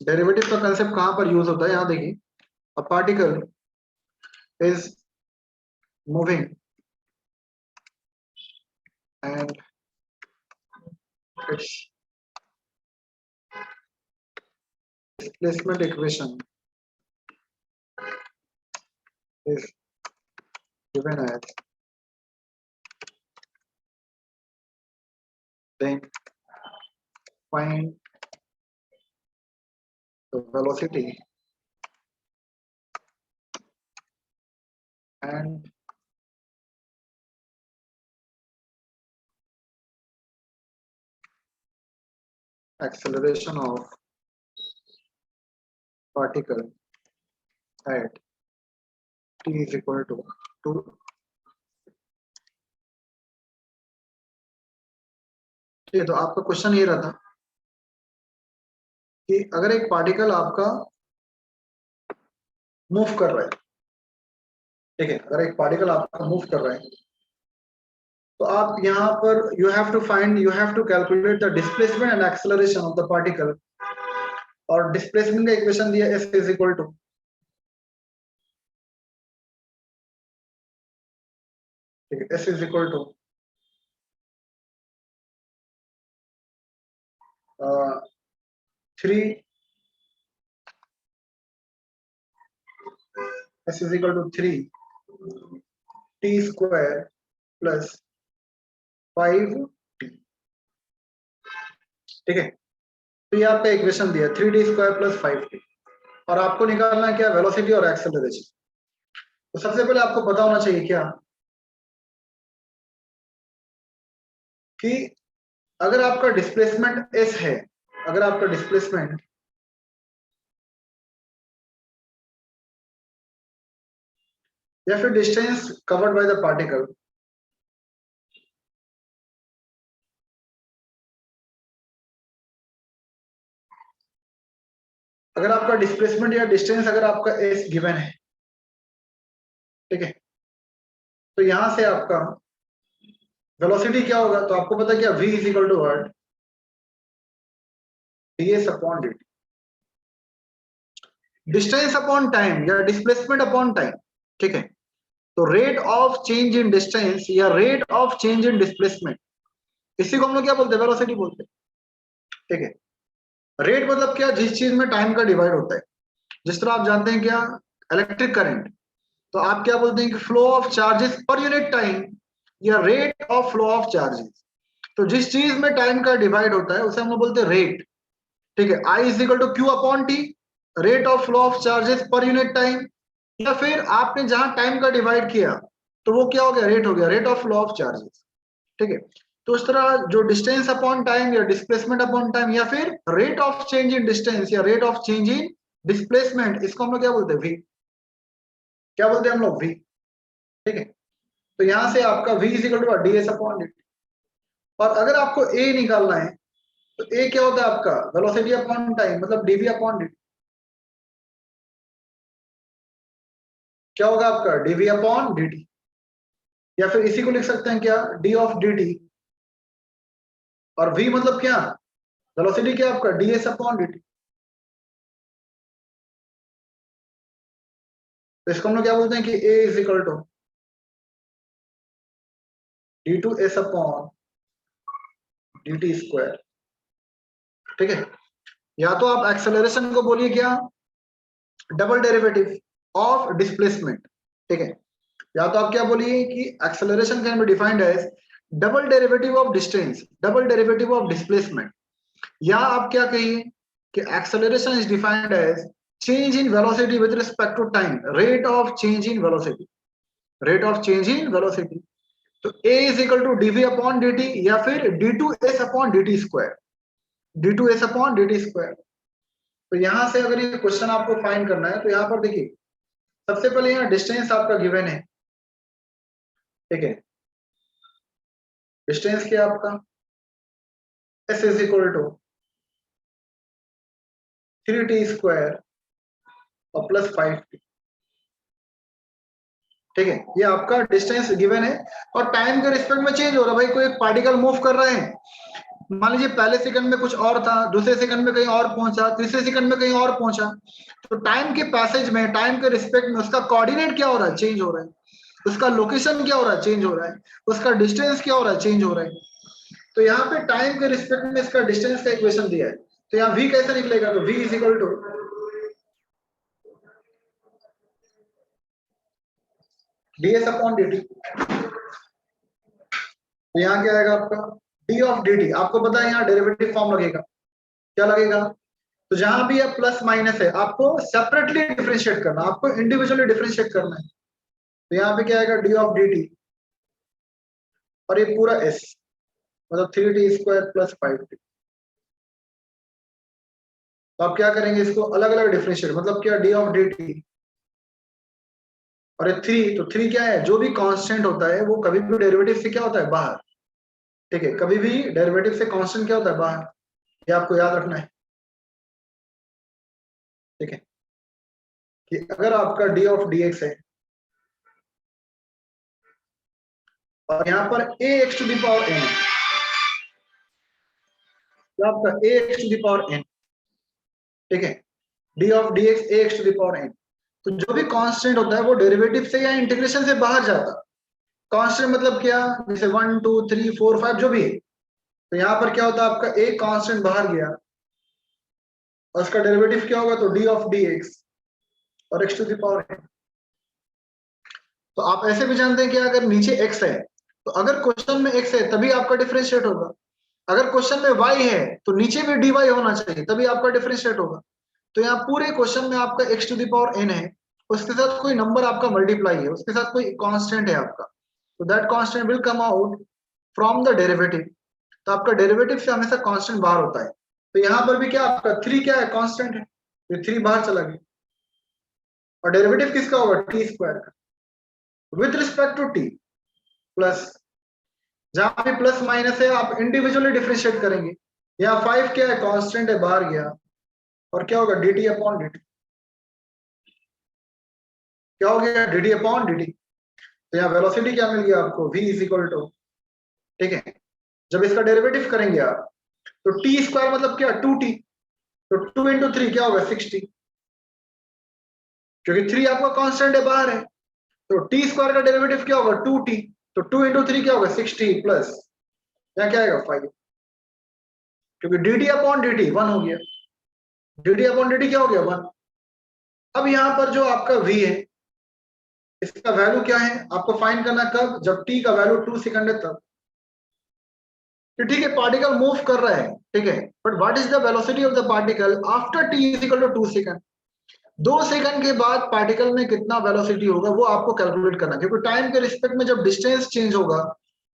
Derivative का concept कहां पर यूज होता है, यहां देखिए, a particle is moving and its displacement equation is given as, then find the velocity and acceleration of particle at t is equal to 2. ठीक है, तो आपका क्वेश्चन ये रहा था कि अगर एक पार्टिकल आपका मूव कर रहा है, ठीक है, अगर एक पार्टिकल आपका मूव कर रहा है, तो आप यहाँ पर you have to calculate the displacement and acceleration of the particle, और डिस्प्लेसमेंट का इक्वेशन दिया s इज इक्वल टू, ठीक है, s is equal to 3 s is equal to 3 t square plus 5t, ठीक है। तो ये आपका इक्वेशन दिया 3t स्क्वायर प्लस 5t, और आपको निकालना है क्या, वेलोसिटी और एक्सेलरेशन। तो सबसे पहले आपको पता होना चाहिए क्या, कि अगर आपका डिस्प्लेसमेंट s है, अगर आपका डिस्प्लेसमेंट या फिर distance covered by the particle अगर आपका डिस्प्लेसमेंट या डिस्टेंस अगर आपका s गिवन है, ठीक है, तो यहां से आपका वेलोसिटी क्या होगा, तो आपको पता है क्या, v is equal to what, ds upon dt, distance upon time या डिस्प्लेसमेंट अपॉन टाइम, ठीक है। तो rate of change in distance या rate of change in displacement, इसी को हम लोग क्या बोलते हैं, वेलोसिटी बोलते हैं, ठीक है। रेट मतलब क्या, जिस चीज में टाइम का डिवाइड होता है, जिस तरह आप जानते हैं क्या, इलेक्ट्रिक करंट, तो आप क्या बोलते हैं कि flow of charges per unit time या rate of flow of charges. तो जिस चीज में टाइम का डिवाइड होता है उसे हम लोग बोलते हैं रेट, ठीक है। I is equal to Q upon T, rate of flow of charges per unit time, या फिर आपने जहां टाइम का डिवाइड किया तो वो क्या हो गया, रेट हो गया, rate of flow of charges, ठीक है। तो इस तरह जो डिस्टेंस अपॉन टाइम या डिस्प्लेसमेंट अपॉन टाइम या फिर rate of change in distance या rate of change in displacement, इसको हम लोग क्या बोलते हैं, वी, क्या बोलते हैं हम लोग, वी, ठीक है। तो यहां से आपका v is equal to ds upon dt, और अगर आपको a निकालना है तो a क्या होता है आपका, वेलोसिटी अपॉन टाइम, मतलब dv अपॉन dt, क्या होगा आपका, dv अपॉन dt, या फिर इसी को लिख सकते हैं क्या, d ऑफ dt, और v मतलब क्या, वेलोसिटी क्या आपका, ds अपॉन dt। तो इसको हम लोग क्या बोलते हैं कि a is equal to d2s upon dt square, ठीक है। या तो आप एक्सेलरेशन को बोलिए क्या, डबल डेरिवेटिव ऑफ डिस्प्लेसमेंट, ठीक है। या तो आप क्या बोलिए कि acceleration can be defined as double derivative of distance, double derivative of displacement, या आप क्या कहिए कि acceleration is defined as change in velocity with respect to time, rate of change in velocity, rate of change in velocity. तो a is equal to dv upon dt या फिर d2s upon dt square, d2s upon dt square. तो यहां से अगर ये question आपको find करना है तो यहाँ पर देखिए, सबसे पहले यहाँ डिस्टेंस आपका गिवन है, ठीक है। डिस्टेंस क्या आपका, s is equal to 3t square और प्लस 5t, ठीक है। ये आपका डिस्टेंस गिवन है और टाइम के रिस्पेक्ट में चेंज हो रहा है, भाई कोई एक पार्टिकल मूव कर रहे हैं, मान लीजिए पहले सेकंड में कुछ और था, दूसरे सेकंड में कहीं और पहुंचा, तीसरे सेकंड में कहीं और पहुंचा, तो टाइम के पैसेज में, टाइम के रिस्पेक्ट में उसका कोऑर्डिनेट क्या हो रहा है, चेंज हो रहा है, उसका लोकेशन क्या हो रहा है, चेंज हो रहा है, उसका डिस्टेंस क्या हो रहा है, चेंज हो रहा है। तो यहाँ पे टाइम के रिस्पेक्ट में इसका डिस्टेंस का इक्वेशन दिया है, तो यहाँ v कैसे निकलेगा, तो v is equal to ds upon dt। तो यहाँ क्या आएगा आपका d ऑफ dt, आपको पता है यहाँ डेरिवेटिव फॉर्म लगेगा, क्या लगेगा, तो जहां भी है प्लस माइनस है आपको सेपरेटली डिफरेंशिएट करना, आपको इंडिविजुअली डिफरेंशिएट करना है। तो यहाँ पे क्या आएगा d ऑफ dt, और ये पूरा s मतलब 3t स्क्वायर प्लस 5t। तो आप क्या करेंगे, इसको अलग अलग डिफरेंशिएट, मतलब क्या d ऑफ dt, और ये 3, तो 3 क्या है, जो भी कांस्टेंट होता है वो कभी भी डेरिवेटिव से क्या होता है, बाहर। ठीक है, कभी भी डेरिवेटिव से कांस्टेंट क्या होता है, बाहर, ये आपको याद रखना है। ठीक है, कि अगर आपका d ऑफ dx है और यहाँ पर ax to the power n, तो आपका ax to the power n, ठीक है, d of dx ax to the power n, तो जो भी कांस्टेंट होता है वो डेरिवेटिव से या इंटीग्रेशन से बाहर जाता है। कांस्टेंट मतलब क्या, जैसे 1 2 3 4 5 जो भी है, तो यहाँ पर क्या होता है, आपका एक कांस्टेंट बाहर गया और उसका डेरिवेटिव क्या होगा, तो d ऑफ dx और x to the power n। तो आप ऐसे भी जानते हैं कि अगर नीचे x है, तो अगर क्वेश्चन में x है तभी आपका डिफरेंशिएट होगा, अगर क्वेश्चन में y है तो नीचे भी dy होना चाहिए तभी आपका डिफरेंशिएट होगा। तो यहाँ पूरे क्वेश्चन में आपका x to the power n है, उसके साथ कोई नंबर आपका मल्टीप्लाई है, उसके साथ कोई कांस्टेंट है आपका, तो that constant will come out from the derivative. तो आपका डेरिवेटिव से हमेशा कांस्टेंट बाहर होता है। तो यहाँ पर भी क्या आपका 3 क्या है, कांस्टेंट है, तो 3 बाहर चला गया, और डेरिवेटिव किसका होगा, टी स्क्वायर का with respect to t, plus जहां भी प्लस माइनस है आप इंडिविजुअली डिफरेंशिएट करेंगे। यहाँ 5 क्या है, कांस्टेंट है, बाहर गया, और क्या होगा, dt अपॉन dt, क्या हो गया, dt अपॉन dt। तो यहाँ वेलोसिटी क्या मिल गया आपको, v इज इक्वल टू, ठीक है, जब इसका डेरिवेटिव करेंगे आप, तो टी स्क्वायर मतलब क्या, 2t, तो 2 इंटू 3 क्या होगा, 60, क्योंकि 3 आपका कांस्टेंट है, बाहर है, तो टी स्क्वायर का डेरिवेटिव क्या होगा, 2t, तो 2 इंटू 3 क्या होगा, 60, प्लस यहाँ क्या आएगा 5, क्योंकि dt अपॉन dt 1 हो गया, dt अपॉन dt क्या हो गया, 1। अब यहाँ पर जो आपका v है, इसका वैल्यू क्या है आपको फाइंड करना, कब, जब t का वैल्यू 2 सेकंड है तब। तो ठीक है, पार्टिकल मूव कर रहा है, ठीक है, but what is the velocity of the particle after t is equal to 2 second. 2 second के बाद पार्टिकल में कितना वेलोसिटी होगा वो आपको कैलकुलेट करना, क्योंकि टाइम के रिस्पेक्ट में जब डिस्टेंस चेंज होगा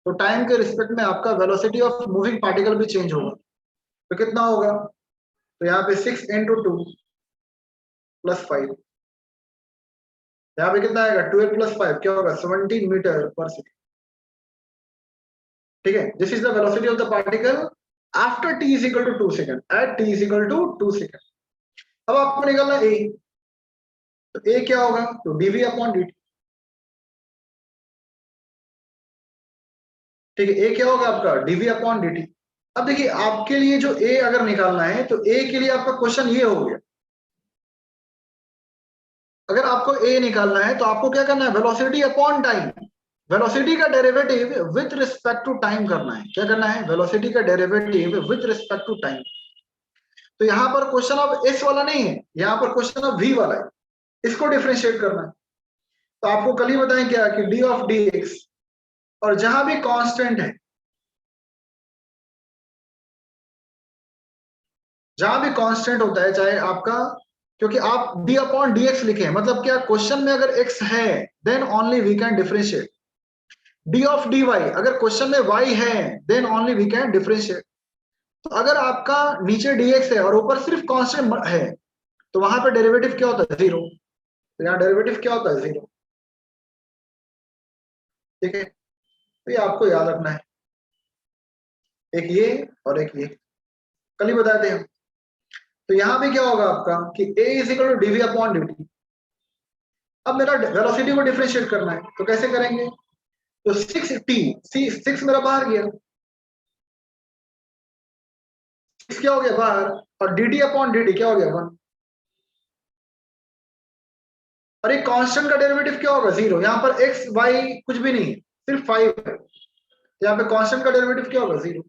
तो टाइम के रिस्पेक्ट में आपका वेलोसिटी ऑफ मूविंग पार्टिकल भी चेंज होगा। तो कितना होगा, तो यहाँ पे 6 इंटू 2 प्लस 5, यहाँ पे कितना आएगा, 12 प्लस 5 क्या होगा, 17 मीटर पर सेकेंड। ठीक है, this is the velocity of the particle after t is equal to 2 second, at t is equal to 2 second. अब आपको निकालना a, तो a क्या होगा, तो dv अपॉन dt। ठीक है, a क्या होगा आपका, dv अपॉन dt। अब देखिए आपके लिए जो a अगर निकालना है तो a के लिए आपका क्वेश्चन ये हो गया, अगर आपको a निकालना है तो आपको क्या करना है, वेलोसिटी अपॉन टाइम, वेलोसिटी का derivative with respect to time करना है। क्या करना है, वेलोसिटी का derivative with respect to time. तो यहाँ पर क्वेश्चन अब s वाला नहीं है, यहाँ पर क्वेश्चन अब v वाला है, इसको डिफरेंशिएट करना है। तो आपको कल ही बताएं क्या कि d ऑफ dx, और जहां भी कांस्टेंट है, जहां भी कांस्टेंट होता है चाहे आपका, क्योंकि आप d अपॉन dx लिखे हैं, मतलब क्या, क्वेश्चन में अगर x है then only we can differentiate. d of dy, अगर क्वेश्चन में y है then only we can differentiate. तो अगर आपका नीचे dx है और ऊपर सिर्फ कांस्टेंट है तो वहां पे डेरिवेटिव क्या होता है, 0। तो यहाँ डेरिवेटिव क्या होता है, 0। ठीक है, तो ये आपको याद रखना है, एक ये और एक ये, कल ही बताए थे हम। तो यहाँ पे क्या होगा आपका कि a is equal to dv upon dt। अब मेरा वेलोसिटी को डिफरेंशिएट करना है, तो कैसे करेंगे, तो 6t, 6 मेरा बाहर गया, x क्या हो गया बाहर, और dt अपॉन dt क्या हो गया 1। और एक कांस्टेंट का डेरिवेटिव क्या होगा 0। यहाँ पर x y कुछ भी नहीं है, सिर्फ 5 है। यहाँ पे कांस्टेंट का डेरिवेटिव क्या होगा 0।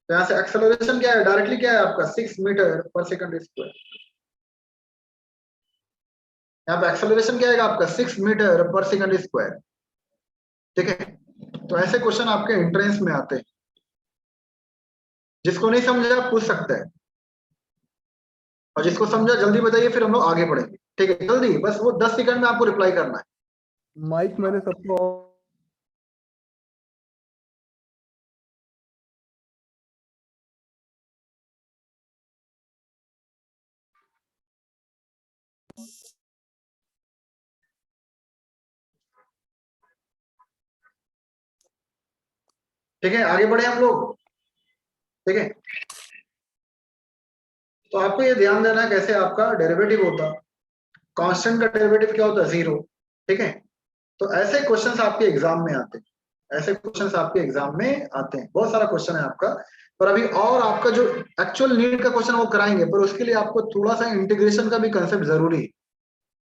तो यहाँ से एक्सेलरेशन क्या है, डायरेक्टली क्या है आपका 6 मीटर पर सेकंड स्क्वायर। यहाँ पे एक्सेलरेशन क्या आएगा आपका 6 मीटर पर सेकंड स्क्वायर। ठीक है, तो ऐसे क्वेश्चन आपके एंट्रेंस में आते हैं, जिसको नहीं समझा पूछ सकता है, और जिसको समझा जल्दी बताइए, फिर हम लोग आगे बढ़ेंगे। ठीक है, जल्दी, बस वो 10 सेकंड में आपको रिप्लाई करना है। माइक मैंने सबको ठीक है, आगे बढ़े हम लोग। ठीक है, तो आपको ये ध्यान देना है कैसे आपका डेरिवेटिव होता, कांस्टेंट का डेरिवेटिव क्या होता है 0। ठीक है, तो ऐसे क्वेश्चंस आपके एग्जाम में आते हैं, ऐसे क्वेश्चंस आपके एग्जाम में आते हैं, बहुत सारा क्वेश्चन है आपका। पर अभी और आपका जो एक्चुअल नीड का क्वेश्चन वो कराएंगे, पर उसके लिए आपको थोड़ा सा इंटीग्रेशन का भी कंसेप्ट जरूरी है।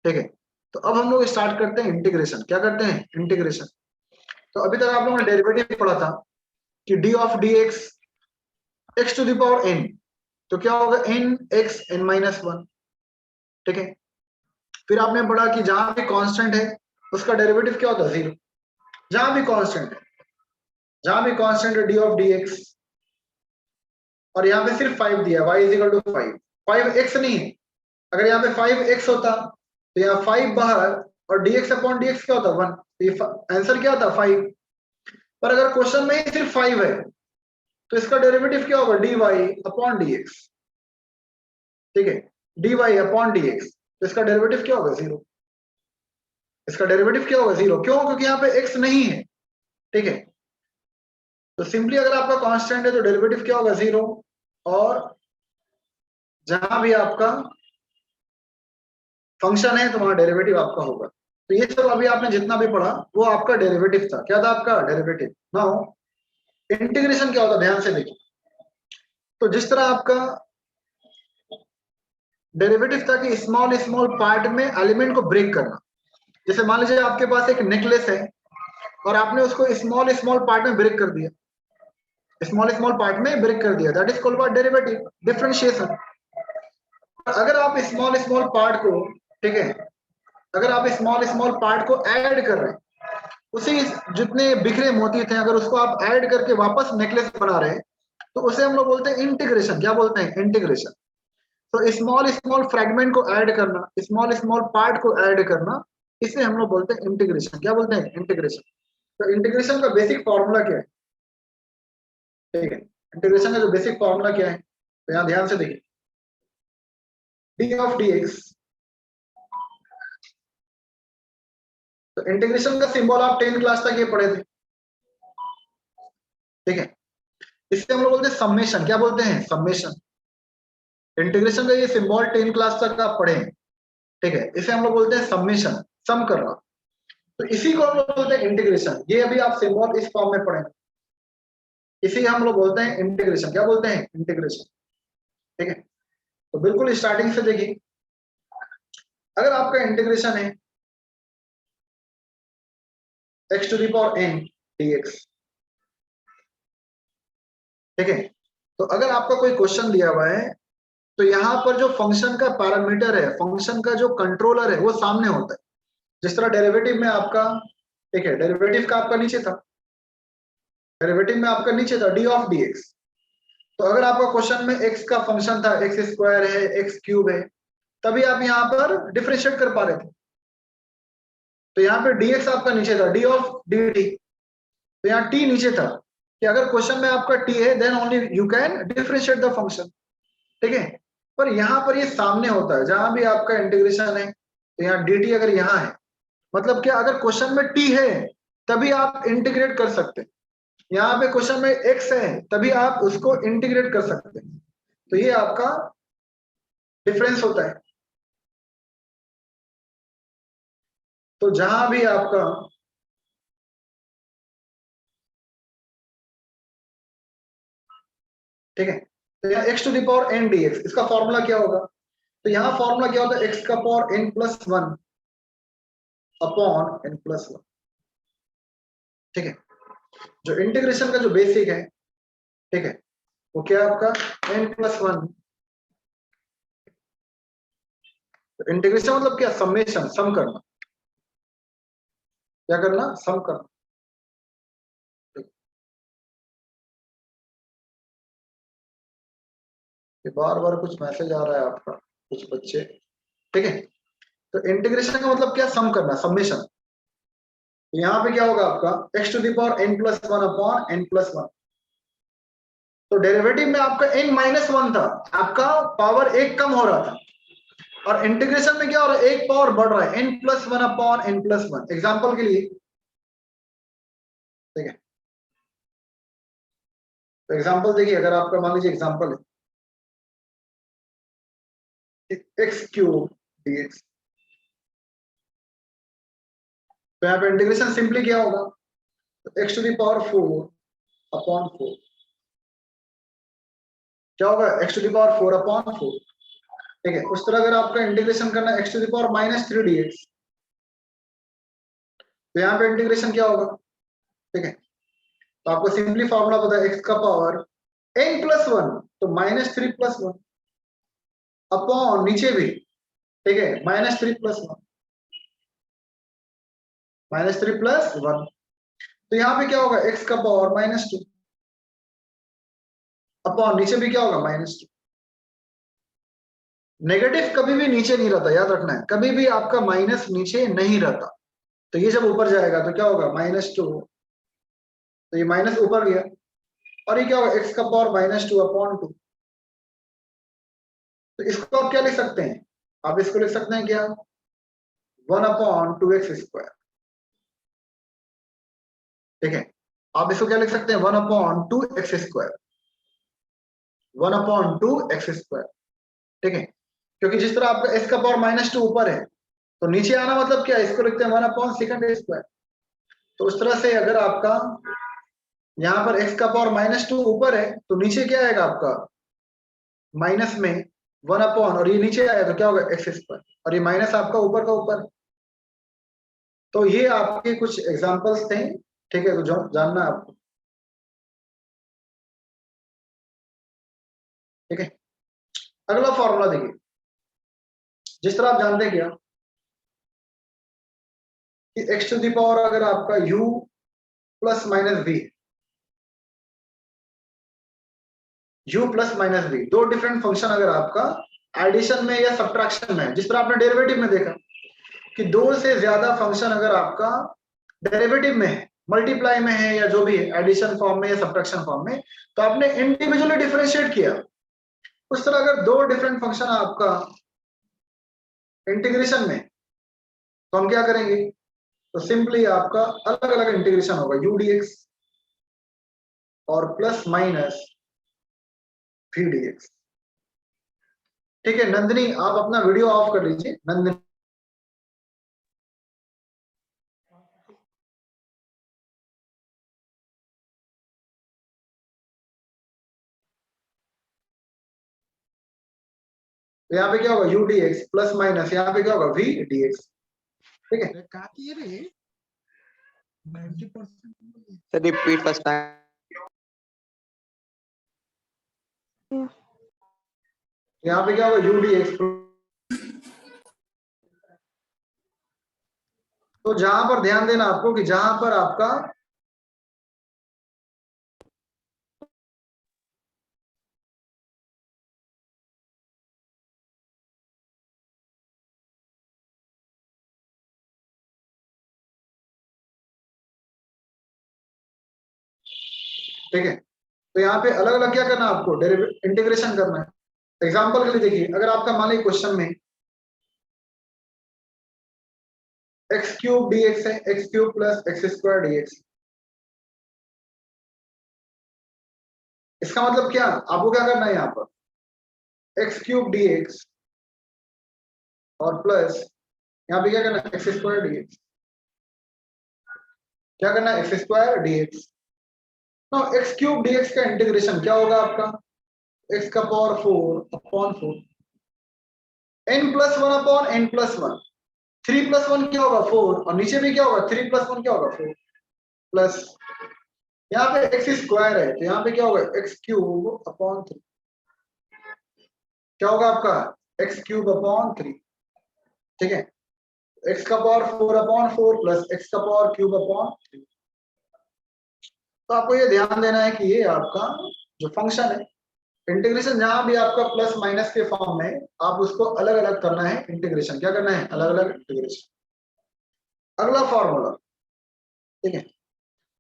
ठीक है, तो अब हम लोग स्टार्ट करते हैं इंटीग्रेशन। क्या करते हैं, इंटीग्रेशन। तो अभी तक आप लोगों ने डेरिवेटिव पढ़ा था कि d of d x to the power n, तो क्या होगा एन एक्स एन माइनस 1। ठीक है, फिर आपने पढ़ा कि जहां भी कांस्टेंट है उसका डेरिवेटिव क्या होता है 0। जहां भी कांस्टेंट है, जहां भी कांस्टेंट है डी ऑफ डी एक्स, और यहाँ पे सिर्फ 5 दिया, y is equal to 5। 5x नहीं है, अगर यहाँ पे 5x होता तो यहाँ 5 बाहर, और dx अपॉन dx क्या होता 1, तो ये आंसर क्या होता 5। पर अगर क्वेश्चन में ही सिर्फ 5 है, तो इसका डेरिवेटिव क्या होगा dy अपॉन dx। ठीक है, dy अपॉन dx, तो इसका डेरिवेटिव क्या होगा 0। इसका डेरिवेटिव क्या होगा 0, क्यों, क्योंकि यहाँ पे x नहीं है। ठीक है, तो सिंपली अगर आपका कांस्टेंट है तो डेरिवेटिव क्या होगा 0, और जहां भी आपका फंक्शन है तो वहां डेरिवेटिव आपका होगा। तो ये सब अभी आपने जितना भी पढ़ा वो आपका डेरिवेटिव था। क्या था आपका डेरिवेटिव। नाउ इंटीग्रेशन क्या होता, ध्यान से देखिए। तो जिस तरह आपका डेरिवेटिव था कि स्मॉल स्मॉल पार्ट में एलिमेंट को ब्रेक करना, जैसे मान लीजिए आपके पास एक नेकलेस है और आपने उसको स्मॉल स्मॉल पार्ट में ब्रेक कर दिया, स्मॉल स्मॉल पार्ट में ब्रेक कर दिया, that is called derivative, differentiation. अगर आप स्मॉल स्मॉल पार्ट को, ठीक है, अगर आप स्मॉल स्मॉल पार्ट को ऐड कर रहे हैं, उसी जितने बिखरे मोती थे अगर उसको आप ऐड करके वापस नेकलेस बना रहे हैं, तो उसे हम लोग बोलते हैं इंटीग्रेशन। क्या बोलते हैं, इंटीग्रेशन। तो स्मॉल स्मॉल फ्रेगमेंट को ऐड करना, स्मॉल स्मॉल पार्ट को ऐड करना, इसे हम लोग बोलते हैं इंटीग्रेशन। क्या बोलते हैं, इंटीग्रेशन। तो इंटीग्रेशन का बेसिक फॉर्मूला क्या है, ठीक है, इंटीग्रेशन का जो बेसिक फॉर्मूला क्या है, तो यहाँ ध्यान से देखिए, डी ऑफ डी एक्स। तो इंटीग्रेशन का सिंबल आप 10 क्लास तक ये पढ़े थे। ठीक है, इससे हम लोग बोलते हैं सम्मेशन। क्या बोलते हैं, सम्मेशन। इंटीग्रेशन का ये सिंबल 10 क्लास तक आप पढ़े हैं। ठीक है, इसे हम लोग बोलते हैं सम्मेशन, सम करना। तो इसी को हम लोग बोलते हैं इंटीग्रेशन। ये अभी आप सिंबल इस फॉर्म में पढ़े, इसी हम लोग बोलते हैं इंटीग्रेशन। क्या बोलते हैं, इंटीग्रेशन। ठीक है, तो बिल्कुल स्टार्टिंग से देखिए, अगर आपका इंटीग्रेशन है x to the power n dx। ठीक है, तो अगर आपका कोई क्वेश्चन दिया हुआ है, तो यहाँ पर जो फंक्शन का पैरामीटर है, फंक्शन का जो कंट्रोलर है वो सामने होता है। जिस तरह डेरिवेटिव में आपका, ठीक है, डेरिवेटिव का आपका नीचे था, डेरिवेटिव में आपका नीचे था डी ऑफ डी एक्स। तो अगर आपका क्वेश्चन में x का फंक्शन था, एक्स स्क्वायर है, एक्स क्यूब है, तभी आप यहाँ पर डिफरेंशिएट कर पा रहे थे। तो यहाँ पे dx आपका नीचे था, डी ऑफ डी टी, तो यहाँ t नीचे था, कि अगर क्वेश्चन में आपका t है then only you can differentiate the function. ठीक है, पर यहाँ पर ये सामने होता है, जहां भी आपका इंटीग्रेशन है, तो यहाँ dt अगर यहाँ है, मतलब क्या, अगर क्वेश्चन में t है तभी आप इंटीग्रेट कर सकते हैं। यहाँ पे क्वेश्चन में x है तभी आप उसको इंटीग्रेट कर सकते हैं। तो ये आपका डिफरेंस होता है। तो जहां भी आपका ठीक है। तो यहाँ x to the power n dx, इसका फॉर्मूला क्या होगा? तो यहाँ फॉर्मूला क्या होता है? x का power n plus one upon n plus one. ठीक है, जो इंटीग्रेशन का जो बेसिक है, ठीक है, वो क्या है आपका n प्लस वन। इंटीग्रेशन मतलब क्या? समेशन, सम करना। क्या करना? सम करना। बार बार कुछ मैसेज आ रहा है आपका, कुछ बच्चे। ठीक है, तो इंटीग्रेशन का मतलब क्या? सम करना, समेशन। तो यहाँ पे क्या होगा आपका x to the power n plus one upon n plus one. तो डेरिवेटिव में आपका n माइनस वन था, आपका पावर एक कम हो रहा था, और इंटीग्रेशन में क्या हो रहा है? एक पावर बढ़ रहा है, n plus one upon n plus one. Example के लिए, ठीक है, तो एग्जाम्पल देखिए, अगर आपका मान लीजिए एग्जाम्पल है x क्यूब dx, तो यहाँ पे इंटीग्रेशन सिंपली क्या होगा? तो x to the power four upon four. क्या होगा? x to the power four upon four. ठीक है, उस तरह अगर आपका इंटीग्रेशन करना है x to the power minus three dx, तो यहाँ पे इंटीग्रेशन क्या होगा? ठीक है, तो आपको सिंपली फॉर्मूला पता है, x का पावर n प्लस वन, तो minus three plus one upon नीचे भी, ठीक है, minus three plus one, minus three plus one. तो यहाँ पे क्या होगा? x का पावर माइनस टू अपॉन नीचे भी क्या होगा? Minus two. नेगेटिव कभी भी नीचे नहीं रहता, याद रखना है, कभी भी आपका माइनस नीचे नहीं रहता। तो ये जब ऊपर जाएगा तो क्या होगा? माइनस टू, तो ये माइनस ऊपर गया, और ये क्या होगा? x का power minus two upon two. तो इसको आप क्या लिख सकते हैं? आप इसको लिख सकते हैं क्या? One upon two x square. ठीक है, आप इसको क्या लिख सकते हैं? One upon two x square, one upon two x square. ठीक है, क्योंकि जिस तरह आपका x का पावर माइनस टू ऊपर है, तो नीचे आना मतलब क्या है? इसको लिखते हैं वन अपॉन सेकंड स्क्वायर। तो उस तरह से अगर आपका यहाँ पर x का पावर माइनस टू ऊपर है, तो नीचे क्या आएगा आपका? माइनस में वन अपॉन, और ये नीचे आया तो क्या होगा? एक्स स्क्वायर, और ये माइनस आपका ऊपर का ऊपर। तो ये आपके कुछ एग्जांपल्स थे, ठीक है, तो जो जानना है आपको। ठीक है, अगला फॉर्मूला देखिए, जिस तरह आप जानते हैं क्या कि x टू दी पावर अगर आपका u plus minus v, u plus minus v, दो डिफरेंट फंक्शन अगर आपका एडिशन में या सब्ट्रैक्शन में, जिस तरह आपने डेरिवेटिव में देखा कि दो से ज्यादा फंक्शन अगर आपका डेरिवेटिव में है, मल्टीप्लाई में है, या जो भी है, एडिशन फॉर्म में या सब्ट्रैक्शन फॉर्म में, तो आपने इंडिविजुअली डिफरेंशिएट किया। उस तरह अगर दो डिफरेंट फंक्शन आपका इंटीग्रेशन में, तो हम क्या करेंगे? तो सिंपली आपका अलग अलग इंटीग्रेशन होगा, u dx और प्लस माइनस v dx। ठीक है, नंदिनी आप अपना वीडियो ऑफ कर लीजिए, नंदिनी। तो यहाँ पे क्या होगा? u dx प्लस माइनस यहाँ पे क्या होगा? v dx। ठीक है, Sir, repeat first time. यहाँ पे क्या होगा? u dx। तो जहां पर ध्यान देना आपको कि जहां पर आपका ठीक है, तो यहाँ पे अलग अलग क्या करना है आपको? इंटीग्रेशन करना है। एग्जाम्पल के लिए देखिए, अगर आपका मान लीजिए क्वेश्चन में एक्स क्यूब dx है, x cube plus x square dx, इसका मतलब क्या? आपको क्या करना है यहाँ पर? एक्स क्यूब dx और प्लस यहाँ पे क्या करना है? X square dx। क्या करना है? X square dx। No, x cube dx का इंटीग्रेशन क्या होगा आपका? x का पावर 4 अपॉन 4 n प्लस 1 अपॉन n प्लस 1 3 प्लस 1 क्या होगा 4 और नीचे भी क्या होगा 3 प्लस 1 क्या होगा 4 प्लस यहाँ पे x स्क्वायर है तो यहाँ पे क्या होगा x क्यूब अपॉन 3 क्या होगा आपका x क्यूब अपॉन 3 ठीक है x का पावर 4 अपॉन 4 प्लस x का पावर क्यूब अपॉन 3 तो आपको ये ध्यान देना है कि ये आपका जो फंक्शन है इंटीग्रेशन जहां भी आपका प्लस माइनस के फॉर्म में आप उसको अलग अलग करना है इंटीग्रेशन क्या करना है अलग अलग इंटीग्रेशन अगला फॉर्मूला ठीक है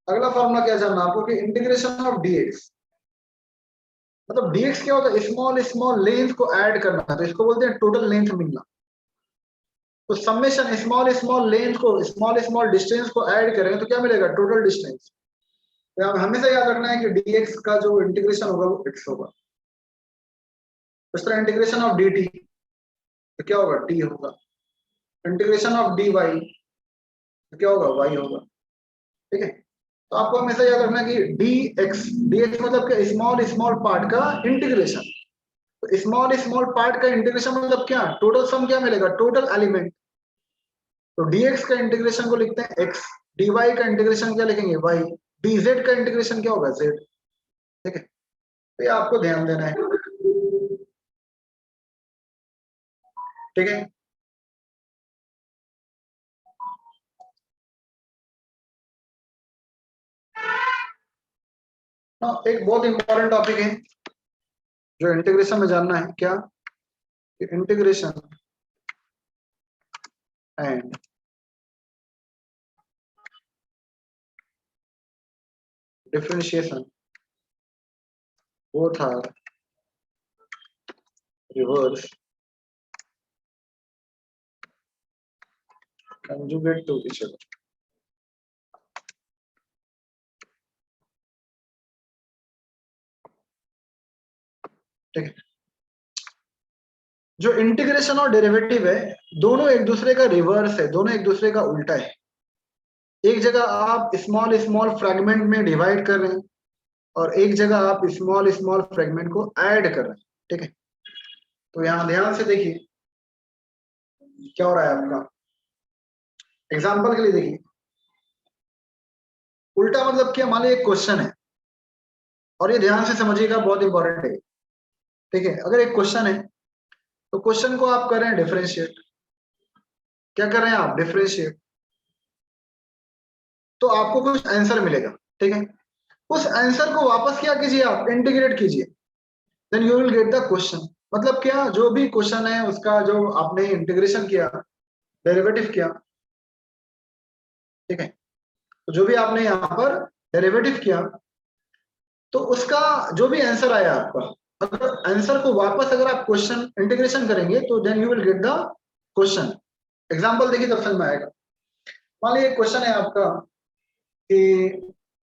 अगला फॉर्मूला क्या जानना आपको कि इंटीग्रेशन ऑफ dx मतलब dx क्या होता है स्मॉल स्मॉल लेंथ को ऐड करना तो इसको बोलते हैं टोटल लेंथ मिलना तो समेशन स्मॉल स्मॉल लेंथ को स्मॉल स्मॉल डिस्टेंस को ऐड करेंगे तो क्या मिलेगा टोटल डिस्टेंस तो आप हमेशा याद रखना है कि dx का जो इंटीग्रेशन होगा वो x होगा इस तरह इंटीग्रेशन ऑफ dt तो क्या होगा t होगा इंटीग्रेशन ऑफ dy तो क्या होगा y होगा ठीक है तो आपको हमेशा याद रखना कि dx मतलब क्या स्मॉल स्मॉल पार्ट का इंटीग्रेशन तो स्मॉल स्मॉल पार्ट का इंटीग्रेशन मतलब क्या टोटल सम क्या मिलेगा टोटल एलिमेंट तो dx का इंटीग्रेशन को लिखते हैं x dy का इंटीग्रेशन क्या लिखेंगे y dz का इंटीग्रेशन क्या होगा z ठीक है तो ये आपको ध्यान देना है ठीक है ना एक बहुत इंपॉर्टेंट टॉपिक है जो इंटीग्रेशन में जानना है क्या integration and differentiation both are reverse conjugate to each other ठीक है जो इंटीग्रेशन और डेरिवेटिव है दोनों एक दूसरे का रिवर्स है दोनों एक दूसरे का उल्टा है एक जगह आप स्मॉल स्मॉल फ्रैगमेंट में डिवाइड कर रहे हैं और एक जगह आप स्मॉल स्मॉल फ्रैगमेंट को ऐड कर रहे हैं ठीक है तो यहां ध्यान से देखिए क्या हो रहा है आपका एग्जाम्पल के लिए देखिए उल्टा मतलब क्या मान लीजिए एक क्वेश्चन है और ये ध्यान से समझिएगा बहुत इंपॉर्टेंट है ठीक है अगर एक क्वेश्चन है तो क्वेश्चन को आप कर रहे हैं डिफरेंशिएट क्या कर रहे हैं आप डिफरेंशिएट तो आपको कुछ आंसर मिलेगा ठीक है उस आंसर को वापस क्या कीजिए आप इंटीग्रेट कीजिए then you will get the question मतलब क्या जो भी क्वेश्चन है उसका जो आपने इंटीग्रेशन किया डेरिवेटिव किया ठीक है तो जो भी आपने यहाँ पर डेरिवेटिव किया तो उसका जो भी आंसर आया आपका अगर आंसर को वापस अगर आप क्वेश्चन इंटीग्रेशन करेंगे तो then you will get the question example देखिए तब समझ में आएगा मान लीजिए क्वेश्चन है आपका कि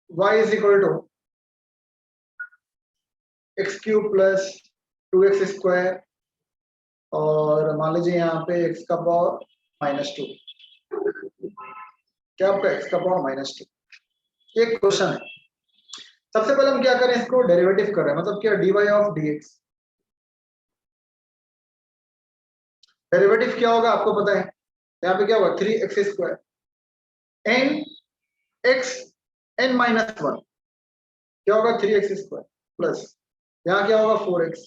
y is equal to x cube plus 2x square और मान लीजिए यहाँ पे x का पावर -2 क्या आपका x का पावर -2 एक क्वेश्चन है सबसे पहले हम क्या करें इसको डेरिवेटिव कर रहे हैं मतलब क्या dy ऑफ dx डेरिवेटिव क्या होगा आपको पता है यहाँ पे क्या होगा 3x square n x n -1 क्या होगा 3x स्क्वायर प्लस यहाँ क्या होगा 4x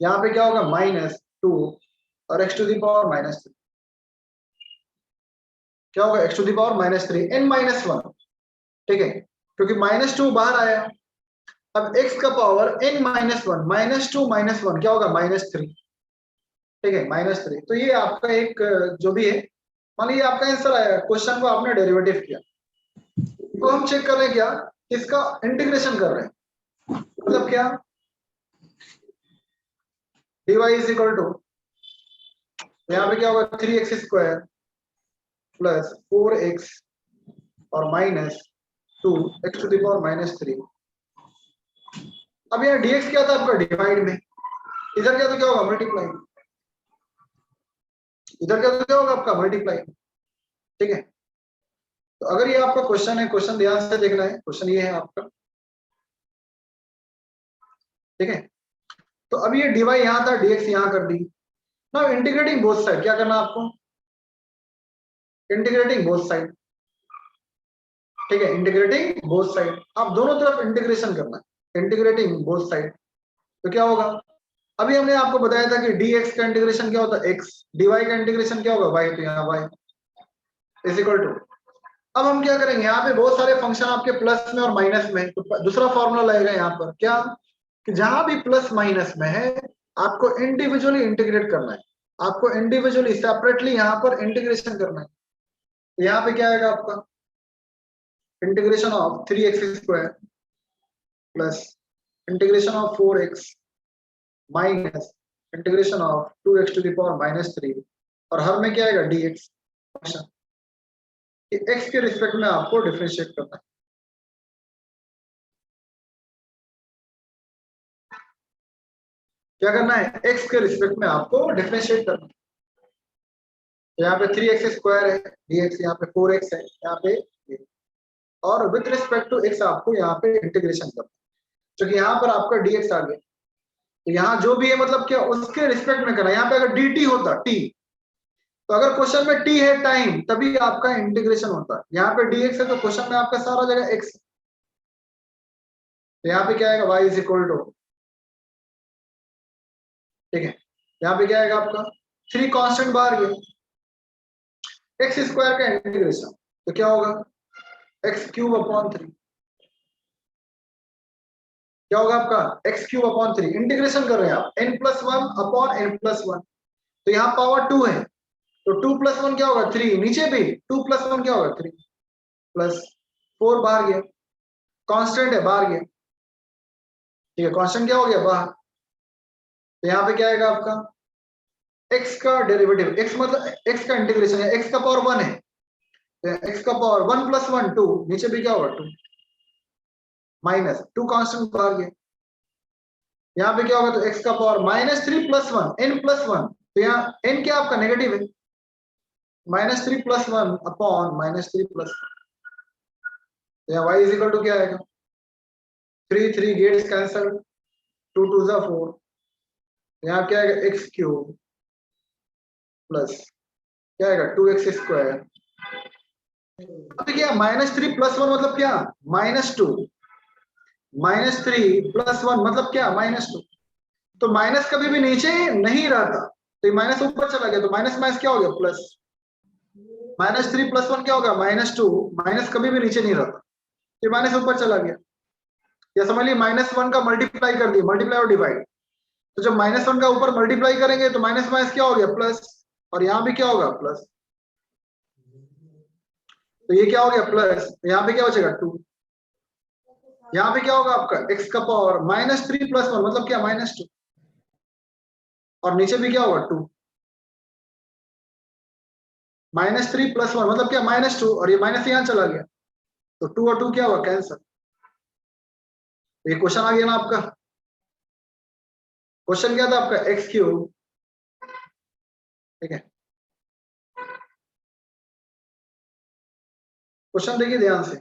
यहाँ पे क्या होगा -2 और x टू द पावर -3 क्या होगा x to the power -3 n -1 ठीक है क्योंकि -2 बाहर आया अब x का पावर n -1 -2 -1 क्या होगा -3 ठीक है -3 तो ये आपका एक जो भी है मान लीजिए आपका आंसर आया क्वेश्चन को आपने डेरिवेटिव किया तो हम चेक कर रहे हैं क्या इसका इंटीग्रेशन कर रहे हैं मतलब क्या dy इज इक्वल टू यहाँ पे क्या होगा 3x स्क्वायर प्लस 4x और -2 x टू द पावर -3 अब यहाँ dx क्या था आपका डिवाइड में इधर क्या तो क्या होगा मल्टीप्लाई इधर क्या होगा आपका मल्टीप्लाई ठीक है तो अगर ये आपका क्वेश्चन है क्वेश्चन ध्यान से देखना है क्वेश्चन ये है आपका ठीक है। तो अब ये dy यहाँ था, dx यहाँ कर दी। नाउ इंटीग्रेटिंग बोथ साइड, क्या करना आपको, इंटीग्रेटिंग बोथ साइड, ठीक है, इंटीग्रेटिंग बोथ साइड, आप दोनों तरफ इंटीग्रेशन करना है, इंटीग्रेटिंग बोथ साइड। तो क्या होगा, अभी हमने आपको बताया था कि dx का इंटीग्रेशन क्या होता है x, dy का इंटीग्रेशन क्या होगा y, तो यहाँ y इज इक्वल टू, अब हम क्या करेंगे, यहाँ पे बहुत सारे फंक्शन आपके प्लस में और माइनस में, तो दूसरा फॉर्मूला लगेगा यहाँ पर क्या, कि जहां भी प्लस माइनस में है आपको इंडिविजुअली इंटीग्रेट करना है, आपको इंडिविजुअली सेपरेटली यहाँ पर इंटीग्रेशन करना है। तो यहाँ पे क्या आएगा आपका, integration of 3x² plus integration of 4x minus integration of 2x⁻³ और हर में क्या आएगा dx फंक्शन, x के रिस्पेक्ट में आपको डिफरेंशिएट करना है। क्या करना है, x के रिस्पेक्ट में आपको डिफरेंशिएट करना है। यहाँ पे 3x² है, dx यहाँ पे 4x है, यहाँ पे और विद रिस्पेक्ट टू x आपको यहाँ पे इंटीग्रेशन करना है, क्योंकि यहाँ पर आपका dx आ गया, तो यहाँ जो भी है मतलब क्या उसके रिस्पेक्ट में करना है। यहाँ पे अगर dt होता t, तो अगर क्वेश्चन में t है टाइम तभी आपका इंटीग्रेशन होता है, यहाँ पे dx है तो क्वेश्चन में आपका सारा जगह x, तो यहाँ पे क्या आएगा y इज इक्वल टू, ठीक है, यहाँ पे क्या आएगा आपका 3 कांस्टेंट बाहर गया, x² का इंटीग्रेशन तो क्या होगा x³ 3, क्या होगा आपका x³ 3, इंटीग्रेशन कर रहे हैं आप n+1/n+1, तो यहाँ पावर 2 है तो 2+1 क्या होगा 3, नीचे भी 2+1 क्या होगा 3 प्लस 4 बाहर गया, कांस्टेंट है बाहर गया, ठीक है, कांस्टेंट क्या हो गया बाहर, तो यहाँ पे क्या आएगा आपका x का डेरिवेटिव, x मतलब x का इंटीग्रेशन है, x का पावर 1 है, x का पावर 1+1 2, नीचे भी क्या होगा 2 माइनस 2 कांस्टेंट बाहर गया, यहाँ पे क्या होगा तो x का पावर -3+1 n+1, तो यहाँ n क्या आपका नेगेटिव है, -3+1/-3+1, तो यहाँ y इज इक्वल टू क्या आएगा 3 3 गेट्स कैंसल, 2 2 जा 4, यहाँ क्या आएगा x³ प्लस क्या आएगा 2x², अब क्या -3+1 मतलब क्या -2, -3+1 मतलब क्या -2, तो माइनस कभी भी नीचे नहीं रहता, तो ये माइनस ऊपर चला गया तो माइनस माइनस क्या हो गया प्लस, -3+1 क्या होगा -2, माइनस कभी भी नीचे नहीं रहता, तो माइनस ऊपर चला गया, या समझ लीजिए -1 का मल्टीप्लाई कर दिया, मल्टीप्लाई और डिवाइड, तो जब -1 का ऊपर मल्टीप्लाई करेंगे तो माइनस माइनस क्या हो गया प्लस, और यहाँ भी क्या होगा प्लस, तो ये क्या हो गया प्लस, यहाँ पे क्या बचेगा 2, यहाँ पे क्या होगा आपका x का पावर -3+1 मतलब क्या -2, और नीचे भी क्या होगा 2, -3+1 मतलब क्या -2, और ये माइनस यहाँ चला गया, तो 2 और 2 क्या हुआ कैंसर, ये क्वेश्चन आ गया ना आपका, क्वेश्चन क्या था आपका x³, ठीक है, क्वेश्चन देखिए ध्यान से,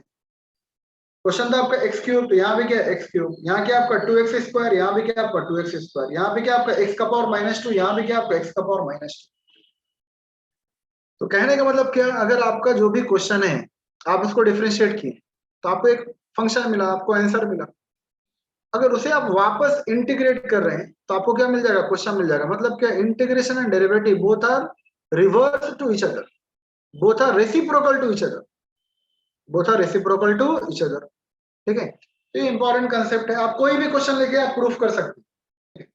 क्वेश्चन था आपका x³, तो यहाँ भी क्या x³, यहाँ क्या आपका 2x², यहाँ भी क्या आपका 2x², यहाँ भी क्या आपका x का पावर -2, यहाँ भी क्या आपका x का पावर -2, तो कहने का मतलब क्या, अगर आपका जो भी क्वेश्चन है आप उसको डिफरेंशिएट किए तो आपको एक फंक्शन मिला, आपको आंसर मिला, अगर उसे आप वापस इंटीग्रेट कर रहे हैं तो आपको क्या मिल जाएगा, क्वेश्चन मिल जाएगा, मतलब क्या integration and derivative both are reverse to each other, both are reciprocal to each other, both are reciprocal to each other, ठीक है, तो ये इंपॉर्टेंट कंसेप्ट है, आप कोई भी क्वेश्चन लेके आप प्रूफ कर सकते हैं,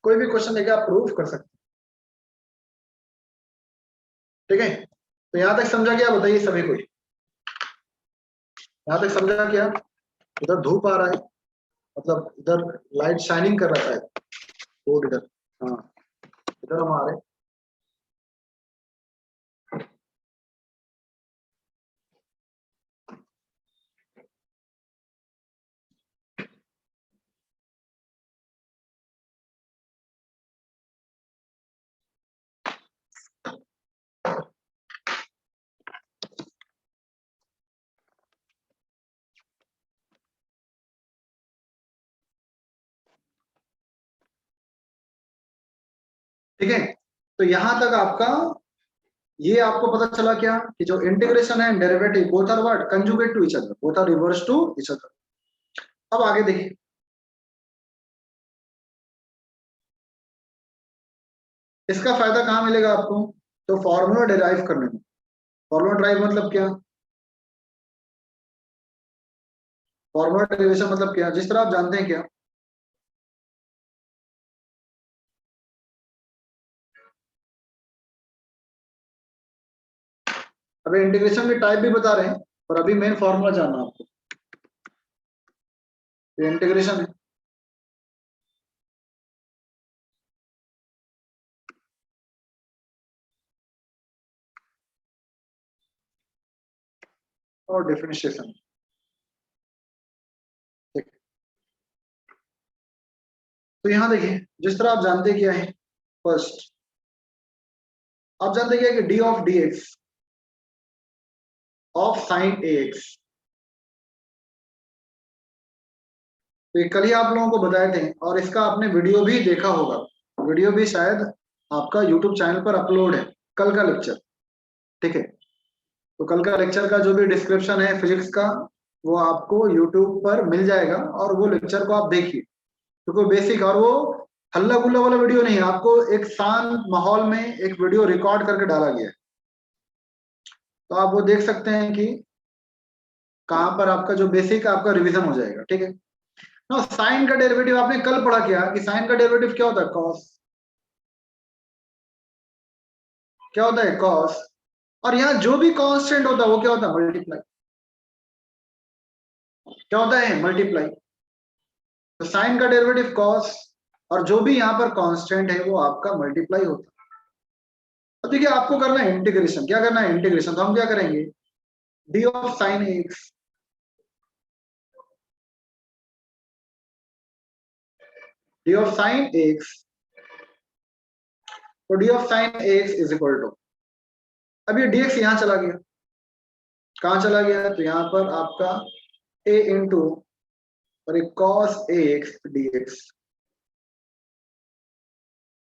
कोई भी क्वेश्चन लेके आप प्रूफ कर सकते हैं, ठीक है, तो यहां तक समझा क्या बताइए सभी को, यहां तक समझा क्या, इधर धूप आ रहा है मतलब इधर लाइट शाइनिंग कर रहा है बोर्ड इधर, हाँ इधर हम आ रहे हैं, ठीक है, तो यहां तक आपका ये आपको पता चला क्या कि जो इंटीग्रेशन है derivative both are what conjugate to each other, both are reverse to each other. अब आगे देखिए, इसका फायदा कहाँ मिलेगा आपको, तो फॉर्मूला डिराइव करने में। फॉर्मूला डिराइव मतलब क्या, फॉर्मूला डेरिवेशन मतलब क्या, जिस तरह आप जानते हैं क्या, अभी इंटीग्रेशन के टाइप भी बता रहे हैं, और अभी मेन फॉर्मूला जानना है आपको। ये इंटीग्रेशन है, और डिफरेंशिएशन। तो यहां देखिए, जिस तरह आप जानते क्या है, फर्स्ट आप जानते क्या है कि d of d x of sine A x, तो ये कल ही आप लोगों को बताए थे, और इसका आपने वीडियो भी देखा होगा, वीडियो भी शायद आपका यूट्यूब चैनल पर अपलोड है, कल का लेक्चर। ठीक है, तो कल का लेक्चर का जो भी डिस्क्रिप्शन है फिजिक्स का, वो आपको यूट्यूब पर मिल जाएगा, और वो लेक्चर को आप देखिए, क्योंकि बेसिक, और वो हल्ला गुल्ला वाला वीडियो नहीं है, आपको एक शांत माहौल में एक वीडियो रिकॉर्ड करके डाला गया है, तो आप वो देख सकते हैं कि कहाँ पर आपका जो बेसिक आपका रिवीजन हो जाएगा। ठीक है ना, साइन का डेरिवेटिव आपने कल पढ़ा क्या कि साइन का डेरिवेटिव क्या होता है, कॉस, क्या होता है कॉस, और यहाँ जो भी कांस्टेंट होता है वो क्या होता है, मल्टीप्लाई, क्या होता है मल्टीप्लाई, तो साइन का डेरिवेटिव कॉस, और जो भी यहाँ पर कांस्टेंट है वो आपका मल्टीप्लाई होता है। अब देखिए, आपको करना है इंटीग्रेशन, क्या करना है इंटीग्रेशन, तो हम क्या करेंगे, D of sine X, D of sine X, तो D of sine X is equal to, अब ये dx यहां चला गया, कहां चला गया, तो यहां पर आपका a इंटू और एक cos ax dx,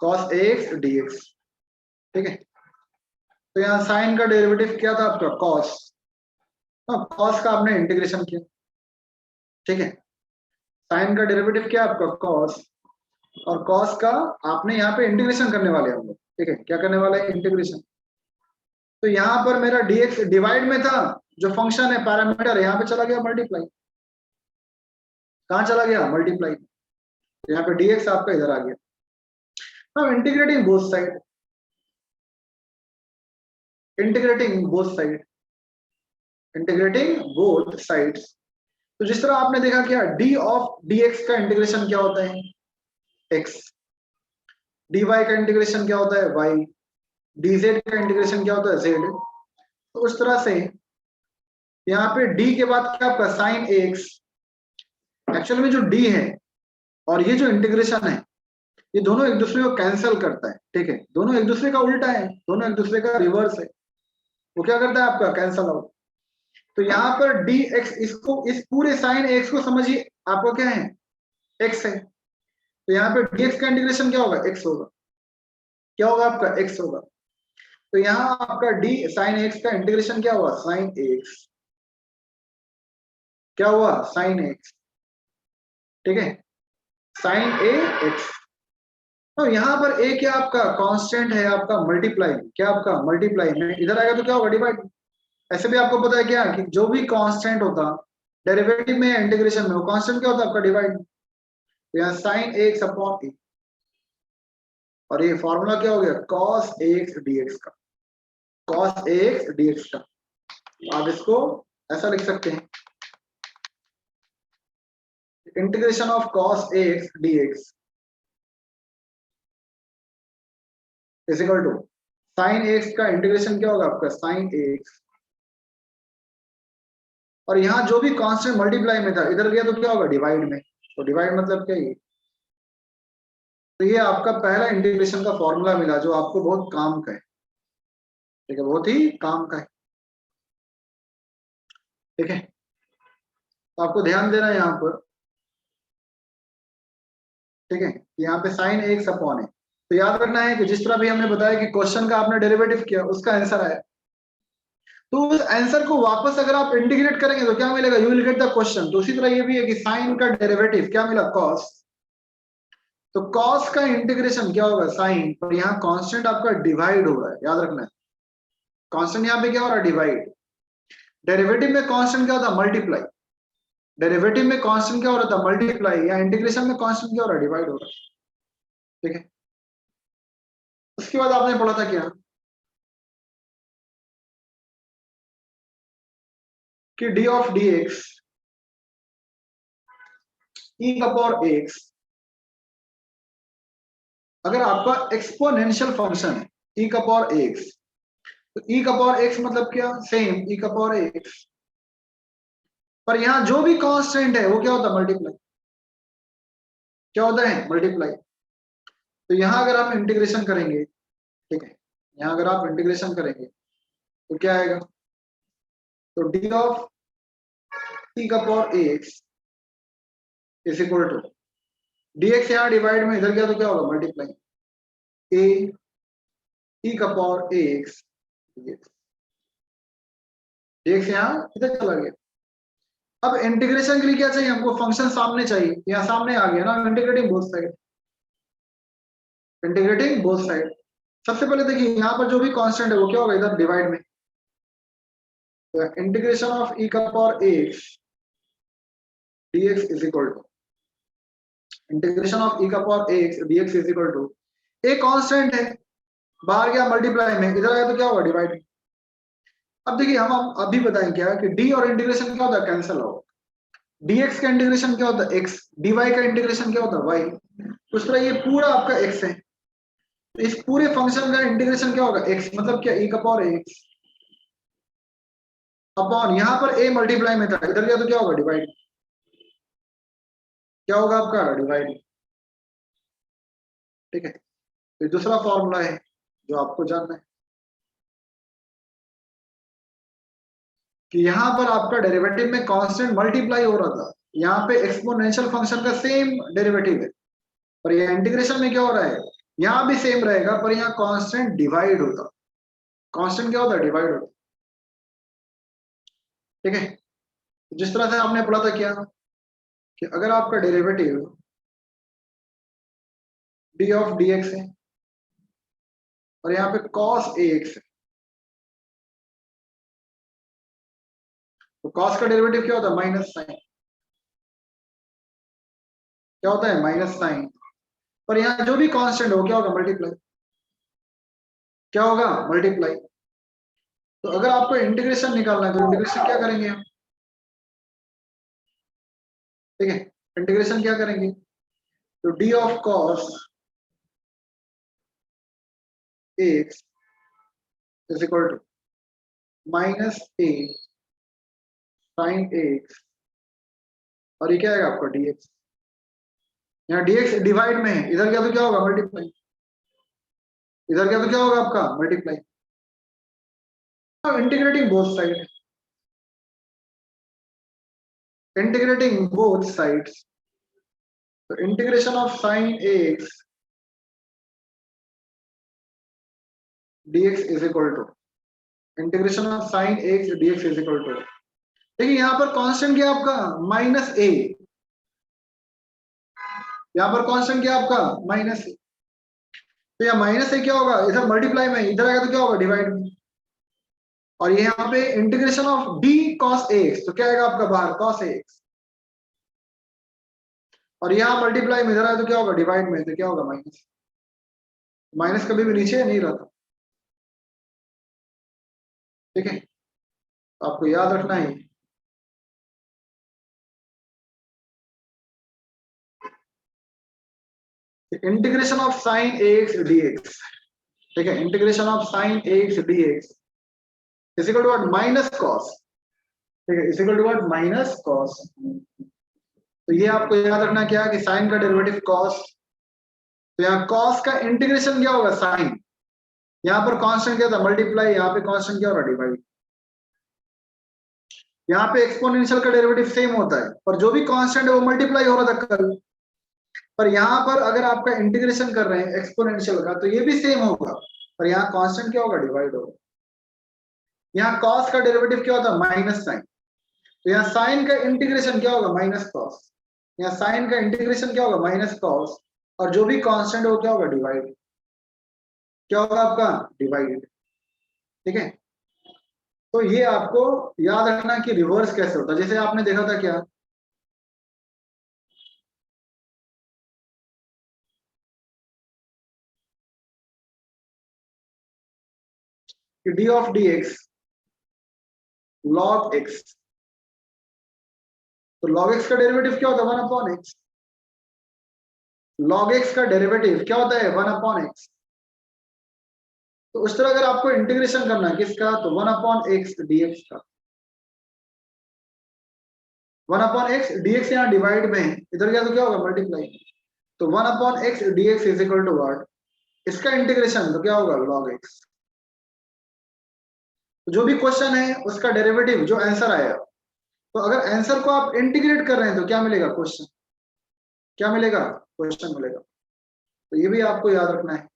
cos ax dx। ठीक है, तो यहाँ साइन का डेरिवेटिव क्या था आपका cos, cos का आपने इंटीग्रेशन किया। ठीक है, साइन का डेरिवेटिव क्या आपका cos, और cos का आपने यहाँ पे इंटीग्रेशन करने वाले हम लोग। ठीक है, क्या करने वाले हैं, इंटीग्रेशन। तो यहाँ पर मेरा dx डिवाइड में था, जो फंक्शन है पैरामीटर है, यहाँ पे चला गया मल्टीप्लाई, कहाँ चला गया मल्टीप्लाई, तो यहाँ पे dx आपका इधर आ गया। Now integrating both side, integrating both side, integrating both sides, तो जिस तरह आपने देखा क्या d ऑफ dx का इंटीग्रेशन क्या होता है x, dy का इंटीग्रेशन क्या होता है y, dz का इंटीग्रेशन क्या होता है z, तो उस तरह से यहाँ पे d के बाद क्या आपका sin x, एक्चुअल में जो d है और ये जो इंटीग्रेशन है, ये दोनों एक दूसरे को कैंसिल करता है। ठीक है, दोनों एक दूसरे का उल्टा है, दोनों एक दूसरे का रिवर्स है, वो क्या करता है आपका कैंसल आउट। तो यहाँ पर dx, इसको इस पूरे साइन x को समझिए, आपको क्या है x है, तो यहाँ पे dx का इंटीग्रेशन क्या होगा x होगा, क्या होगा आपका x होगा, तो यहाँ आपका d साइन x का इंटीग्रेशन क्या हुआ साइन x, क्या हुआ साइन x। ठीक है, साइन a x, तो यहाँ पर a क्या आपका कांस्टेंट है, आपका मल्टीप्लाई, क्या आपका मल्टीप्लाई में इधर आएगा तो क्या होगा डिवाइड। ऐसे भी आपको पता है क्या कि जो भी कांस्टेंट होता डेरिवेटिव में इंटीग्रेशन में, वो कांस्टेंट क्या होता है आपका डिवाइड, तो यहाँ साइन एक्स अपॉन ए, और ये फॉर्मूला क्या हो गया cos ax dx का, cos ax dx का, आप इसको ऐसा लिख सकते हैं, integration of cos ax dx is equal to sine x का इंटीग्रेशन क्या होगा आपका साइन एक्स, और यहाँ जो भी कांस्टेंट मल्टीप्लाई में था इधर गया तो क्या होगा डिवाइड में, तो डिवाइड मतलब क्या ये, तो ये आपका पहला इंटीग्रेशन का फॉर्मूला मिला जो आपको बहुत काम का है। ठीक है, बहुत ही काम का है। ठीक है, तो आपको ध्यान देना है यहाँ पर। ठीक है, यहाँ पे साइन एक्स अपॉन है, तो याद रखना है कि जिस तरह भी हमने बताया कि क्वेश्चन का आपने डेरिवेटिव किया उसका आंसर आया, तो उस आंसर को वापस अगर आप इंटीग्रेट करेंगे तो क्या मिलेगा, you will get the question. तो उसी तरह ये भी है कि साइन का डेरिवेटिव क्या मिला, कॉस। तो कॉस का इंटीग्रेशन क्या होगा, साइन, और यहाँ कांस्टेंट आपका डिवाइड हो रहा है, याद रखना है कांस्टेंट यहाँ पे क्या हो रहा है, डिवाइड। डेरिवेटिव में कांस्टेंट क्या होता है, मल्टीप्लाई। डेरिवेटिव में कांस्टेंट क्या हो रहा था, मल्टीप्लाई, या इंटीग्रेशन में कांस्टेंट क्या हो रहा है, डिवाइड हो रहा है। ठीक है, उसके बाद आपने पढ़ा था क्या कि डी ऑफ डी एक्स ई का पावर एक्स, अगर आपका एक्सपोनेंशियल फंक्शन है ई का पावर एक्स, तो ई का पावर एक्स मतलब क्या, सेम ई का पावर एक्स, पर यहां जो भी कांस्टेंट है वो क्या होता है, मल्टीप्लाई। क्या होता है, मल्टीप्लाई। तो यहां अगर आप इंटीग्रेशन करेंगे, ठीक है, यहां अगर आप इंटीग्रेशन करेंगे तो क्या आएगा, तो डी ऑफ ई का power x is equal to dx, यहाँ डिवाइड में इधर गया तो क्या होगा, मल्टीप्लाई ए ई का पावर एक्स dx यहाँ इधर चला गया। अब इंटीग्रेशन के लिए क्या चाहिए हमको, फंक्शन सामने चाहिए, यहाँ सामने आ गया ना, integrating both side, integrating both side. सबसे पहले देखिए यहाँ पर जो भी कांस्टेंट है वो क्या होगा, इधर डिवाइड में, इंटीग्रेशन ऑफ ई का power X dx is equal to integration of ई का power X dx is equal to, एक कांस्टेंट है बाहर गया मल्टीप्लाई में, इधर आया तो क्या होगा, डिवाइड में। अब देखिए हम अभी बताएं क्या कि डी और इंटीग्रेशन क्या होता है, कैंसिल होगा। dx का इंटीग्रेशन क्या होता है, x, dy का इंटीग्रेशन क्या होता है, y। उस तरह ये पूरा आपका x है, तो इस पूरे फंक्शन का इंटीग्रेशन क्या होगा, x, मतलब क्या, e का पावर x अपॉन, यहां पर a मल्टीप्लाई में था, इधर गया तो क्या होगा, डिवाइड। क्या होगा आपका, डिवाइड। ठीक है, तो दूसरा फॉर्मूला है जो आपको जानना है कि यहां पर आपका डेरिवेटिव में कांस्टेंट मल्टीप्लाई हो रहा था, यहाँ पे एक्सपोनेंशियल फंक्शन का सेम डेरिवेटिव है, पर यहाँ इंटीग्रेशन में क्या हो रहा है, यहाँ भी सेम रहेगा, पर यहाँ कांस्टेंट डिवाइड होता, कांस्टेंट क्या होता है, डिवाइड होता। ठीक है, जिस तरह से आपने पढ़ा था क्या कि अगर आपका derivative D of d x है और यहाँ पे कॉस ए एक्स है, तो कॉस का डेरिवेटिव क्या होता है, माइनस साइन। क्या होता है, माइनस साइन, पर यहाँ जो भी कांस्टेंट है वो क्या होगा, मल्टीप्लाई। क्या होगा, मल्टीप्लाई। तो अगर आपको इंटीग्रेशन निकालना है तो इंटीग्रेशन क्या करेंगे हम, ठीक है, इंटीग्रेशन क्या करेंगे, तो D of cos x is equal to minus a sine x, और ये क्या आएगा आपका dx। यहाँ dx डिवाइड में है, इधर क्या तो क्या होगा, मल्टीप्लाई, इधर क्या तो क्या होगा आपका, multiply. Integrating both side, integrating both sides, तो integration of sine x dx is equal to integration of sine x dx is equal to, देखिए यहाँ पर कांस्टेंट क्या आपका, माइनस ए, यहाँ पर कांस्टेंट क्या आपका, माइनस ए, तो यहाँ माइनस ए क्या होगा, इधर मल्टीप्लाई में, इधर आएगा तो क्या होगा, डिवाइड में, और ये यहाँ पे integration of D cos x, तो क्या आएगा आपका बाहर, कॉस एक्स, और यहाँ मल्टीप्लाई में इधर आए तो क्या होगा, डिवाइड में, तो क्या होगा, माइनस। माइनस कभी भी नीचे नहीं रहता। ठीक है, तो आपको याद रखना है integration of sine x dx, ठीक है, integration of sine x dx is equal to what, minus cos. ठीक है, is equal to what, minus cos. तो ये आपको याद रखना क्या है कि साइन का डेरिवेटिव कॉस, तो यहाँ कॉस का इंटीग्रेशन क्या होगा, साइन, यहाँ पर कांस्टेंट क्या था, मल्टीप्लाई, यहाँ पे कांस्टेंट क्या हो रहा, डिवाइड। यहाँ पे एक्सपोनेंशियल का डेरिवेटिव सेम होता है, पर जो भी कांस्टेंट है वो मल्टीप्लाई हो रहा था कल, पर यहाँ पर अगर आपका इंटीग्रेशन कर रहे हैं एक्सपोनेंशियल का तो ये भी सेम होगा, पर यहाँ कांस्टेंट क्या होगा, डिवाइड होगा। यहाँ कॉस का डेरिवेटिव क्या होता है, माइनस साइन, तो यहाँ साइन का इंटीग्रेशन क्या होगा, माइनस कॉस। यहाँ साइन का इंटीग्रेशन क्या होगा, माइनस कॉस, और जो भी कांस्टेंट हो क्या होगा, डिवाइड, क्या होगा आपका, डिवाइड। ठीक है, तो ये आपको याद रखना कि रिवर्स कैसे होता है। जैसे आपने देखा था क्या, कि d of d x log x, तो लॉग एक्स का डेरिवेटिव क्या होता है, 1/x। लॉग एक्स का डेरिवेटिव क्या होता है, 1/x। तो उस तरह अगर आपको इंटीग्रेशन करना है किसका, तो 1/x dx का। 1/x dx यहाँ डिवाइड में है, इधर गया तो क्या होगा, मल्टीप्लाई। तो 1/x dx is equal to what, इसका इंटीग्रेशन तो क्या होगा, log x। तो जो भी क्वेश्चन है उसका डेरिवेटिव जो आंसर आएगा, तो अगर आंसर को आप इंटीग्रेट कर रहे हैं तो क्या मिलेगा, क्वेश्चन, क्या मिलेगा, क्वेश्चन मिलेगा। तो ये भी आपको याद रखना है।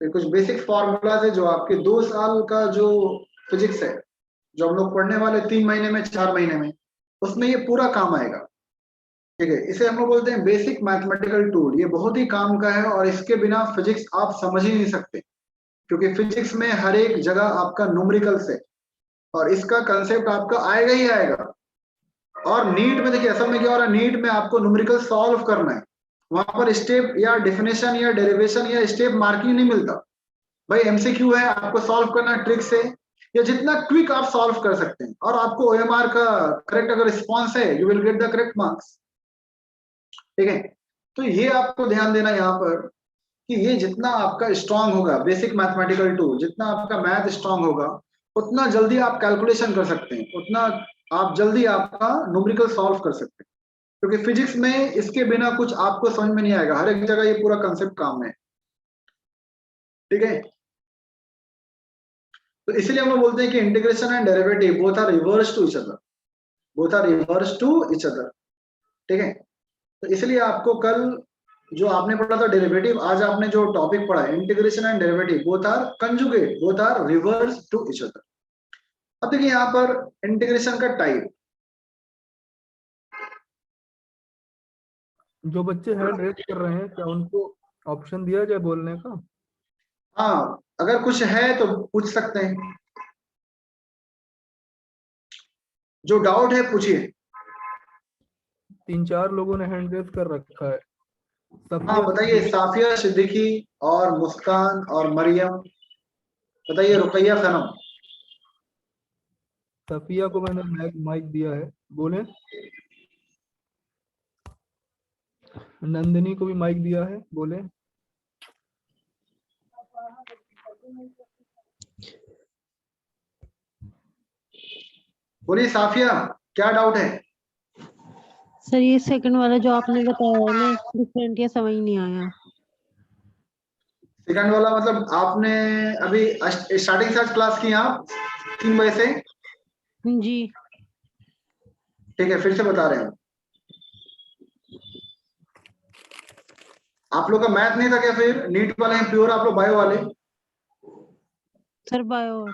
तो कुछ बेसिक फॉर्मूलाज है जो आपके 2 साल का जो फिजिक्स है, जो हम लोग पढ़ने वाले 3 महीने में 4 महीने में, उसमें ये पूरा काम आएगा। ठीक है, इसे हम लोग बोलते हैं बेसिक मैथमेटिकल टूल। ये बहुत ही काम का है और इसके बिना फिजिक्स आप समझ ही नहीं सकते, क्योंकि फिजिक्स में हर एक जगह आपका न्यूमेरिकल्स है और इसका कंसेप्ट आपका आएगा ही आएगा। और नीट में देखिए असल में क्या हो रहा है, नीट में आपको न्यूमेरिकल सॉल्व करना है, वहां पर स्टेप या डेफिनेशन या डेरिवेशन या स्टेप मार्किंग नहीं मिलता। भाई एमसीक्यू है, आपको सॉल्व करना ट्रिक से, या जितना क्विक आप सॉल्व कर सकते हैं, और आपको ओएमआर का करेक्ट अगर रिस्पॉन्स है, you will get the correct marks. ठीक है, तो ये आपको ध्यान देना यहाँ पर कि ये जितना आपका स्ट्रांग होगा बेसिक मैथमेटिकल टूल, जितना आपका मैथ स्ट्रांग होगा, उतना जल्दी आप कैलकुलेशन कर सकते हैं, उतना आप जल्दी आपका न्यूमेरिकल सॉल्व कर सकते हैं। क्योंकि फिजिक्स में इसके बिना कुछ आपको समझ में नहीं आएगा, हर एक जगह ये पूरा कंसेप्ट काम है। ठीक है, तो इसलिए हम लोग बोलते हैं कि integration and derivative both are reverse to each other, both are reverse to each other. ठीक है, तो इसलिए आपको कल जो आपने पढ़ा था डेरिवेटिव, आज आपने जो टॉपिक पढ़ा integration and derivative, both are conjugate, both are reverse to each other. अब देखिए यहाँ पर इंटीग्रेशन का टाइप, जो बच्चे हैंड रेज कर रहे हैं क्या उनको ऑप्शन दिया जाए बोलने का? हाँ अगर कुछ है तो पूछ सकते हैं, जो डाउट है पूछिए। 3-4 लोगों ने हैंड रेज कर रखा है। हाँ बताइए, साफिया सिद्दीकी और मुस्कान और मरियम, बताइए, रुकैया खनम। सफिया को मैंने माइक दिया है, बोले। नंदिनी को भी माइक दिया है, बोले। बोलिए साफिया, क्या डाउट है? सर ये सेकंड वाला जो आपने बताया ना, डिफरेंट, ये समझ नहीं आया। सेकंड वाला मतलब आपने अभी स्टार्टिंग से आज क्लास की आप 3 बजे से? जी ठीक है, फिर से बता रहे हैं। आप लोग का मैथ नहीं था क्या, फिर नीट वाले हैं प्योर आप लोग, बायो वाले? Sir bio.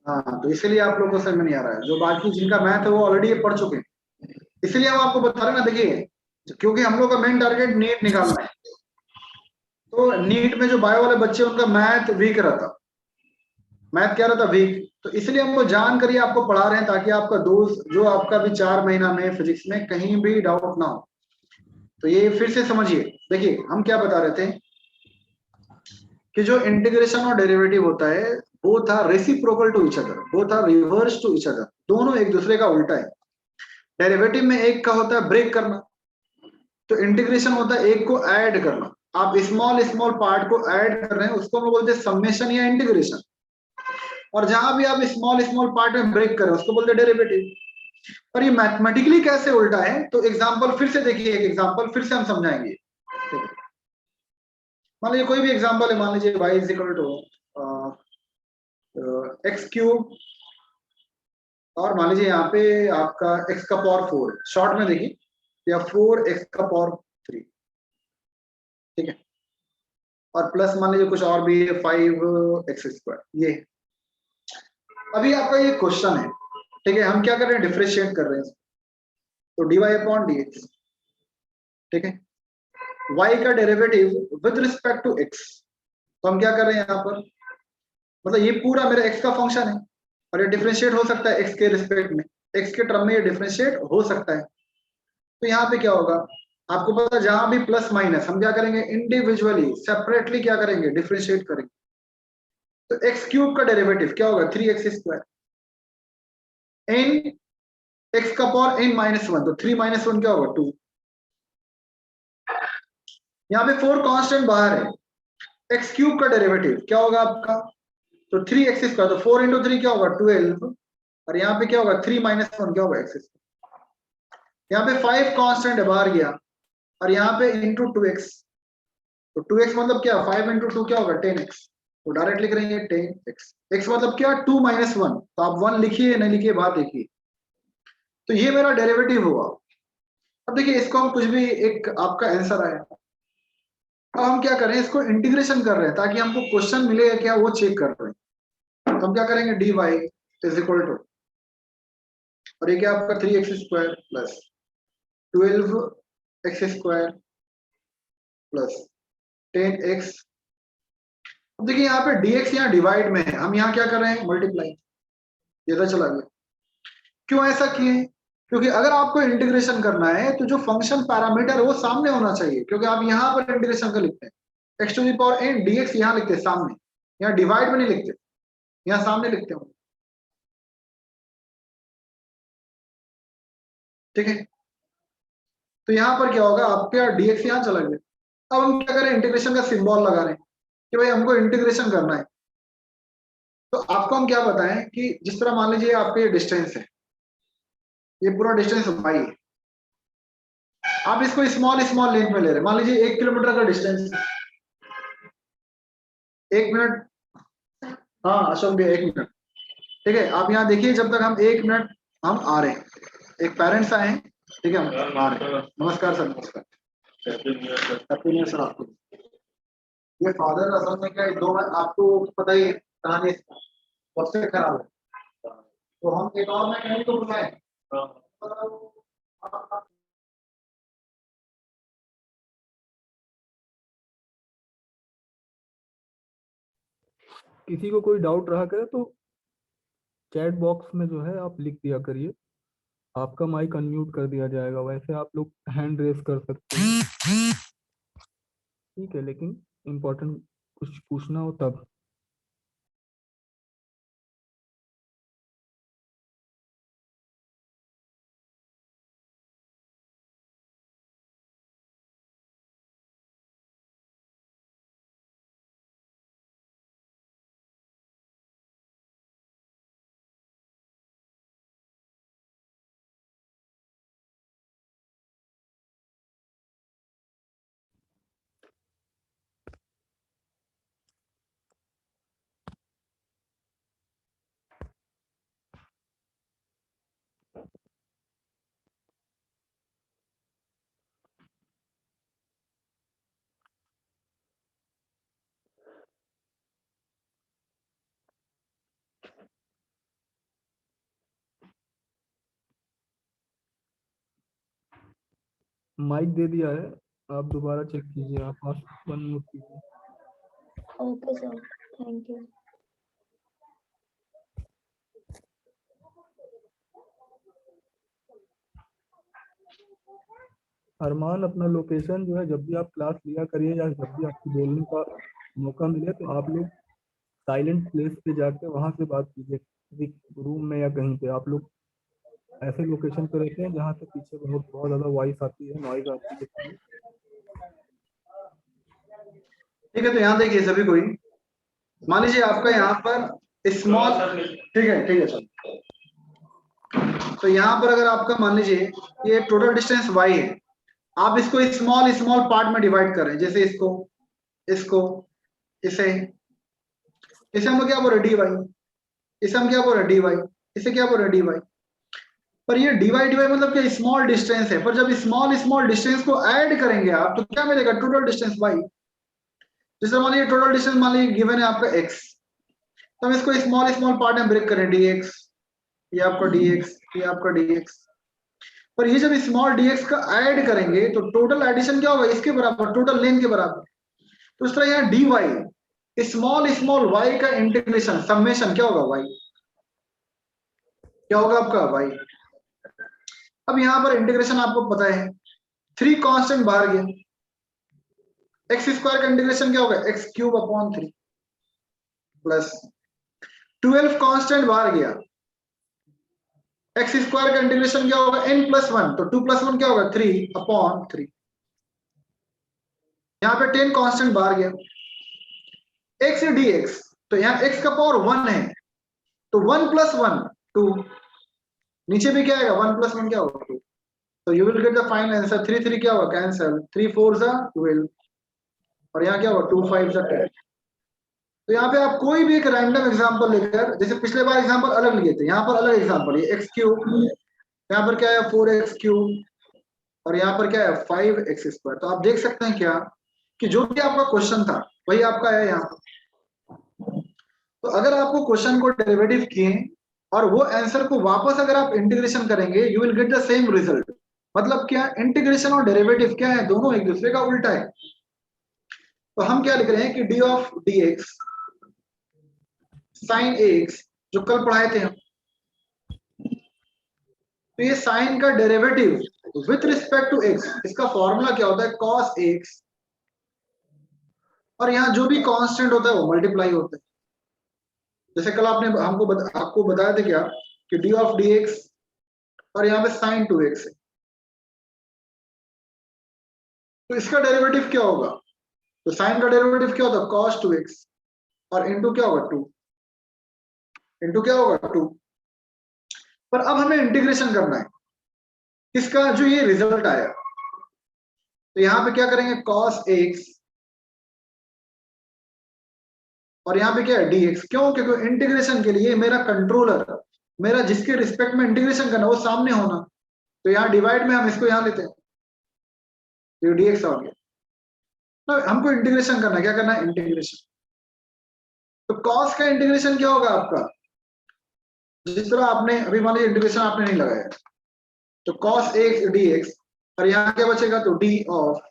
हाँ, तो इसलिए आप लोग को समझ में नहीं आ रहा है, जो बाकी जिनका मैथ है वो ऑलरेडी ये पढ़ चुके हैं। इसलिए हम आपको बता रहे हैं ना, देखिए क्योंकि हम लोग का मेन टारगेट नीट निकालना है, तो नीट में जो बायो वाले बच्चे उनका मैथ वीक रहता, मैथ क्या रहता, वीक। तो इसलिए हमको जानकारी आपको पढ़ा रहे हैं ताकि आपका दोस्त जो आपका भी 4 महीना में फिजिक्स में कहीं भी डाउट ना हो। तो ये फिर से समझिए, देखिए हम क्या बता रहे थे कि जो इंटीग्रेशन और डेरिवेटिव होता है both are reciprocal to each other, both are reverse to each other, दोनों एक दूसरे का उल्टा है। डेरिवेटिव में एक का होता है ब्रेक करना, तो इंटीग्रेशन होता है एक को ऐड करना। आप स्मॉल स्मॉल पार्ट को ऐड कर रहे हैं उसको हम बोलते हैं समेशन या इंटीग्रेशन, और जहां भी आप स्मॉल स्मॉल पार्ट में ब्रेक कर रहे हैं उसको बोलते हैं डेरिवेटिव। और ये मैथमेटिकली कैसे उल्टा है, तो एग्जांपल फिर से देखिए, एक एग्जांपल फिर से हम समझाएंगे। मान लीजिए कोई भी एग्जांपल है, मान लीजिए y is equal to x cube, और मान लीजिए यहाँ पे आपका x का पावर 4, शॉर्ट में देखिए, या 4x का पावर ठीक है, और प्लस मान लीजिए कुछ और भी है 5x², ये। अभी आपका ये क्वेश्चन है, ठीक है, हम क्या कर रहे हैं, डिफरेंशिएट कर रहे हैं, तो dy/dx, ठीक है, y का derivative with respect to x, तो हम क्या कर रहे हैं यहाँ पर, मतलब ये पूरा मेरा x का फंक्शन है और ये डिफरेंशिएट हो सकता है x के रिस्पेक्ट में, x के टर्म में ये डिफरेंशिएट हो सकता है। तो यहाँ पे क्या होगा, आपको पता है जहां भी प्लस माइनस हम क्या करेंगे, इंडिविजुअली सेपरेटली क्या करेंगे, डिफरेंशिएट करेंगे। तो x³ का डेरिवेटिव क्या होगा, 3x², n x का पावर n-1, तो 3 - 1 क्या होगा, 2। यहाँ पे 4 कांस्टेंट बाहर है, x³ का डेरिवेटिव क्या होगा आपका, तो 3x², तो 4 × 3 क्या होगा, 12, और यहाँ पे क्या होगा, 3 - 1 क्या होगा, x²। यहाँ पे 5 कांस्टेंट है, बाहर गया, और यहाँ पे इंटू 2x, तो 2x मतलब क्या, 5 × 2 क्या होगा, 10x, तो डायरेक्ट लिख रहे हैं 10x। x मतलब क्या, 2 - 1, तो आप 1 लिखिए नहीं लिखिए बात देखिए। तो ये मेरा डेरिवेटिव हुआ। अब देखिए इसको हम कुछ भी एक आपका आंसर आया, अब हम क्या करें, इसको इंटीग्रेशन कर रहे हैं ताकि हमको क्वेश्चन मिलेगा क्या, वो चेक कर रहे हैं। तो हम क्या करेंगे, dy = और ये क्या आपका 3x² plus 12x² plus 10x। अब देखिए यहाँ पे dx यहाँ डिवाइड में है, हम यहाँ क्या कर रहे हैं, मल्टीप्लाई, ये तो चला गया। क्यों ऐसा किए, क्योंकि अगर आपको इंटीग्रेशन करना है तो जो फंक्शन पैरामीटर है वो सामने होना चाहिए, क्योंकि आप यहाँ पर इंटीग्रेशन का लिखते हैं x⁴n dx, यहाँ लिखते हैं सामने, यहाँ डिवाइड में नहीं लिखते, यहाँ सामने लिखते हो, ठीक है। तो यहाँ पर क्या होगा, आपके dx यहाँ चला गया। अब हम क्या करें, इंटीग्रेशन का सिंबल लगा रहे हैं कि भाई हमको इंटीग्रेशन करना है। तो आपको हम क्या बताएं कि जिस तरह मान लीजिए आपके ये डिस्टेंस है, ये पूरा डिस्टेंस y है, आप इसको स्मॉल स्मॉल लेंथ में ले रहे हैं, मान लीजिए 1 किलोमीटर का डिस्टेंस, 1 मिनट, हाँ अशोक भैया 1 मिनट, ठीक है। आप यहाँ देखिए, जब तक हम 1 मिनट हम आ रहे हैं, एक पेरेंट्स आए हैं, ठीक है, हम आ रहे हैं। नमस्कार सर, नमस्कार, हैप्पी न्यू ईयर सर आपको। ये फादर असल में क्या है, 2 आपको पता ही है, कहानी सबसे खराब है, तो हम एक और में कहीं तो बुलाए, किसी को कोई डाउट रहा करे तो चैट बॉक्स में जो है आप लिख दिया करिए, आपका माइक अनम्यूट कर दिया जाएगा। वैसे आप लोग हैंड रेस कर सकते हैं, ठीक है, लेकिन इम्पोर्टेंट कुछ पूछना हो तब। माइक दे दिया है, आप दोबारा चेक कीजिए, आप अनम्यूट कीजिए। Okay sir, thank you. Arman, अपना लोकेशन जो है जब भी आप क्लास लिया करिए या जब भी आपको बोलने का मौका मिले तो आप लोग साइलेंट प्लेस पे जाके वहां से बात कीजिए, किसी रूम में या कहीं पे। आप लोग ऐसे लोकेशन पे रहते हैं जहाँ से पीछे बहुत बहुत ज्यादा वॉइस आती है, नॉइज आती है। ठीक है। तो यहाँ देखिए सभी कोई, मान लीजिए आपका यहाँ पर स्मॉल, ठीक है सर। तो यहाँ पर अगर आपका मान लीजिए ये टोटल डिस्टेंस y है, आप इसको स्मॉल स्मॉल पार्ट में डिवाइड कर रहे हैं, जैसे इसको, इसको, इसे हम क्या बोल रहे dy, इसे हम क्या बोल रहे dy, इसे क्या बोल रहे dy। पर ये डीवाई डीवाई मतलब क्या, स्मॉल डिस्टेंस है, पर जब स्मॉल स्मॉल डिस्टेंस को ऐड करेंगे आप तो क्या मिलेगा, टोटल डिस्टेंस बाई। जैसे मान लीजिए टोटल डिस्टेंस मान लीजिए गिवन है आपका x, तो हम इसको स्मॉल स्मॉल पार्ट में ब्रेक करें, dx, ये आपका dx, ये आपका dx। पर ये जब स्मॉल dx का ऐड करेंगे तो टोटल एडिशन क्या होगा, इसके बराबर, टोटल लेंथ के बराबर। तो इस तरह यहाँ dy स्मॉल स्मॉल y का इंटीग्रेशन समेशन क्या होगा, y क्या होगा आपका, y। अब यहाँ पर इंटीग्रेशन आपको पता है, 3 कांस्टेंट बाहर गया, एक्स स्क्वायर का इंटीग्रेशन क्या होगा, x cube upon 3 plus 12 constant बाहर गया, एक्स स्क्वायर का इंटीग्रेशन क्या होगा, n प्लस 1, तो 2 प्लस 1 क्या होगा, 3 अपॉन 3। यहाँ पे 10 कांस्टेंट बाहर गया, x dx, तो यहाँ x का पावर 1 है, तो 1 प्लस 1 2, नीचे भी क्या आएगा, 1 प्लस 1 क्या होगा 2, तो you will get the final answer 3 3 क्या होगा, कैंसिल, 3 4 12, और यहाँ क्या होगा 2 5 10। तो यहाँ पे आप कोई भी एक रैंडम एग्जांपल लेकर, जैसे पिछले बार एग्जांपल अलग लिए थे, यहाँ पर अलग एग्जांपल, ये एक्स क्यूब, यहाँ पर क्या है 4x क्यूब, और यहाँ पर क्या है 5x स्क्वायर। तो आप देख सकते हैं क्या कि जो भी आपका क्वेश्चन था वही आपका है यहाँ। तो अगर आपको क्वेश्चन को डेरिवेटिव किए और वो आंसर को वापस अगर आप इंटीग्रेशन करेंगे, you will get the same result. मतलब क्या, इंटीग्रेशन और डेरिवेटिव क्या है, दोनों एक दूसरे का उल्टा है। तो हम क्या लिख रहे हैं कि d of d x sine x, जो कल पढ़ाए थे हम, तो ये साइन का derivative with respect to x, इसका फॉर्मूला क्या होता है, कॉस एक्स, और यहाँ जो भी कांस्टेंट होता है वो मल्टीप्लाई होता है। जैसे कल आपने आपको बताया था क्या कि डी ऑफ डी एक्स, और यहाँ पे साइन 2x है, तो इसका डेरिवेटिव क्या होगा, तो साइन का डेरिवेटिव क्या होता है, cos 2x, और इनटू क्या होगा 2, इनटू क्या होगा 2। पर अब हमें इंटीग्रेशन करना है इसका, जो ये रिजल्ट आया, तो यहाँ पे क्या करेंगे, cos x, और यहाँ पे क्या है dx। क्यों, क्योंकि इंटीग्रेशन के लिए मेरा कंट्रोलर, मेरा जिसके रिस्पेक्ट में इंटीग्रेशन करना वो सामने होना, तो यहाँ डिवाइड में हम इसको यहाँ लेते हैं, तो dx आ गया। तो हमको इंटीग्रेशन करना है, क्या करना है, इंटीग्रेशन। तो cos का इंटीग्रेशन क्या होगा आपका, जिस तरह आपने अभी मान लीजिए इंटीग्रेशन आपने नहीं लगाया, तो cos x dx, और यहाँ क्या बचेगा, तो d ऑफ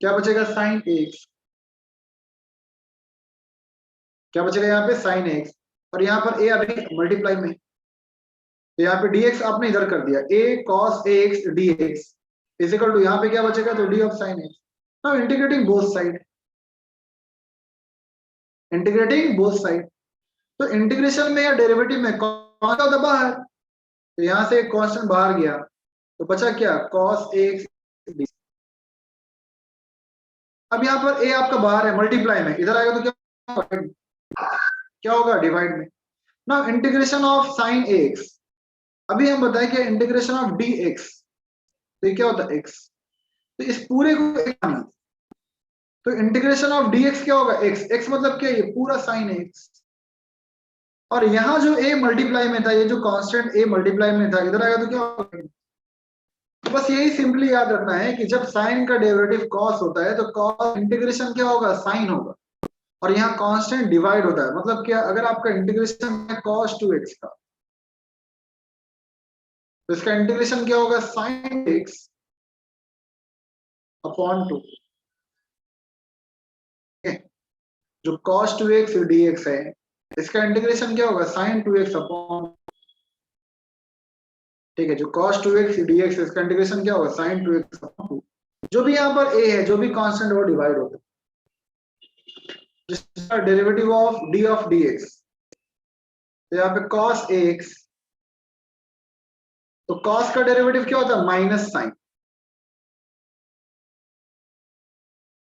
क्या बचेगा, sin x, क्या बचेगा यहाँ पे sin x, और यहाँ पर a अभी मल्टीप्लाई में, तो यहाँ पे dx आपने इधर कर दिया, a cos x dx is equal to, यहाँ पे क्या बचेगा, तो d of sin x। Now integrating both side, integrating both side, तो इंटीग्रेशन में या डेरिवेटिव में कौन सा दबा है, तो यहाँ से कांस्टेंट बाहर गया, तो बचा क्या, cos x dx। अब यहाँ पर a आपका बाहर है, मल्टीप्लाई में, इधर आएगा तो क्या होगा, डिवाइड में। ना इंटीग्रेशन ऑफ साइन x, अभी हम बताएं कि इंटीग्रेशन ऑफ dx, तो ये क्या होता है x, तो इस पूरे को एक मानिए, तो इंटीग्रेशन ऑफ dx क्या होगा, x मतलब क्या, ये पूरा साइन x, और यहाँ जो a मल्टीप्लाई में था, ये जो कांस्टेंट a मल्टीप्लाई में था, इधर आएगा तो क्या होगा। तो बस यही सिंपली याद रखना है कि जब साइन का डेरिवेटिव cos होता है तो cos इंटीग्रेशन क्या होगा, साइन होगा, और यहाँ कांस्टेंट डिवाइड होता है। मतलब क्या, अगर आपका इंटीग्रेशन है cos 2x का, तो इसका इंटीग्रेशन क्या होगा, sin x अपॉन 2, जो cos 2x dx है, इसका इंटीग्रेशन क्या होगा, sin 2x अपॉन, ठीक है, जो cos 2x dx है, इसका इंटीग्रेशन क्या होगा, sin 2x अपॉन 2। जो भी यहाँ पर a है, जो भी कांस्टेंट वो डिवाइड होता है, जिसका derivative of d of dx, तो यहाँ पे cos x, तो cos का डेरिवेटिव क्या होता है, माइनस साइन,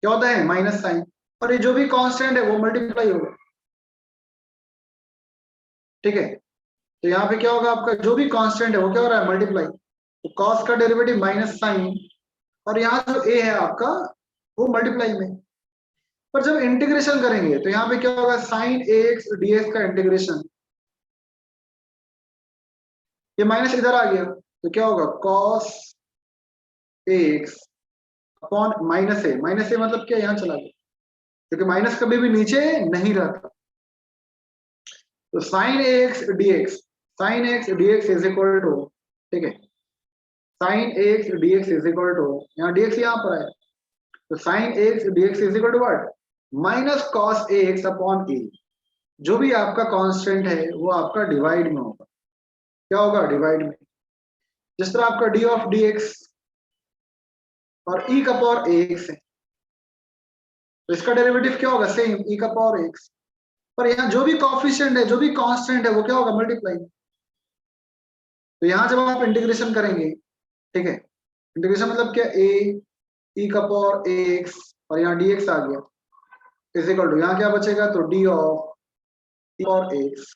क्या होता है, माइनस साइन, और ये जो भी कांस्टेंट है वो मल्टीप्लाई होगा, ठीक है। तो यहाँ पे क्या होगा, आपका जो भी कांस्टेंट है वो क्या हो रहा है, मल्टीप्लाई, तो cos का डेरिवेटिव माइनस साइन, और यहाँ जो a है आपका वो मल्टीप्लाई में। पर जब इंटीग्रेशन करेंगे तो यहाँ पे क्या होगा, sin ax dx का इंटीग्रेशन, ये माइनस इधर आ गया तो क्या होगा cos ax अपॉन माइनस ए मतलब क्या यहाँ चला गया क्योंकि माइनस कभी भी नीचे नहीं रहता। तो sin ax dx is equal to, ठीक है, sin ax dx is equal to, यहाँ dx यहाँ पर है तो sin ax dx is equal to what, minus cos ax upon a। जो भी आपका कांस्टेंट है वो आपका डिवाइड में होगा, क्या होगा डिवाइड में। जिस तरह आपका d ऑफ dx और e का पावर ax है तो इसका डेरिवेटिव क्या होगा सेम e का पावर x, पर यहाँ जो भी कॉफिशिएंट है जो भी कांस्टेंट है वो क्या होगा मल्टीप्लाई। तो यहाँ जब आप इंटीग्रेशन करेंगे, ठीक है, इंटीग्रेशन मतलब क्या a e का पावर ax और यहाँ dx आ गया इज इक्वल टू, यहाँ क्या बचेगा तो d of e power x,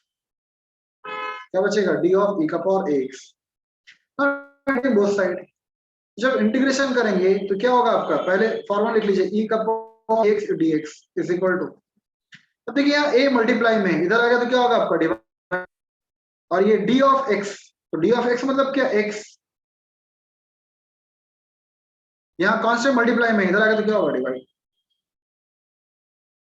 क्या बचेगा d ऑफ e का पावर x। बोथ साइड जब इंटीग्रेशन करेंगे तो क्या होगा आपका, पहले फॉर्मूला लिख लीजिए e का power x dx is equal to, अब देखिए यहाँ a मल्टीप्लाई में इधर आ गया तो क्या होगा आपका डिवाइड, और ये d ऑफ x, तो d ऑफ x मतलब क्या x, यहाँ कांस्टेंट मल्टीप्लाई में इधर आ गया तो क्या होगा डिवाइड।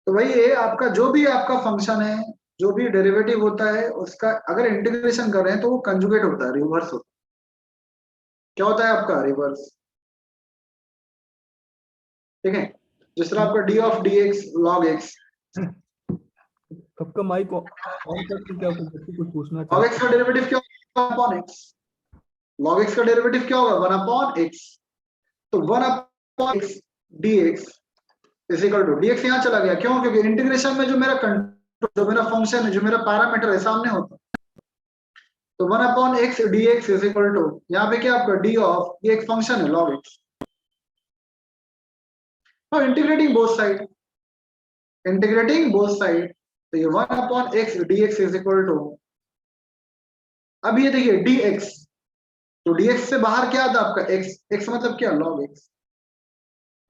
तो वही है आपका जो भी आपका फंक्शन है जो भी डेरिवेटिव होता है उसका अगर इंटीग्रेशन कर रहे हैं तो वो कंजुगेट होता है, रिवर्स होता है। क्या होता है आपका रिवर्स, ठीक है। जिस तरह आपका d of dx log x, सबका माइक ऑन करके क्या कुछ पूछना log चाहते x का डेरिवेटिव क्या होगा अपॉन x, log x का डेरिवेटिव क्या होगा 1 अपॉन x, तो 1 upon x dx is equal to, dx यहाँ चला गया क्यों, क्योंकि इंटीग्रेशन में जो मेरा कंट्रोल जो मेरा फंक्शन है जो मेरा पैरामीटर है सामने होता, तो 1 upon x dx is equal to, यहाँ पे क्या आपका d ऑफ, ये एक फंक्शन है log x, now integrating both side तो ये 1 upon x dx is equal to, अब ये देखिए dx, तो dx से बाहर क्या आता आपका x मतलब क्या log x,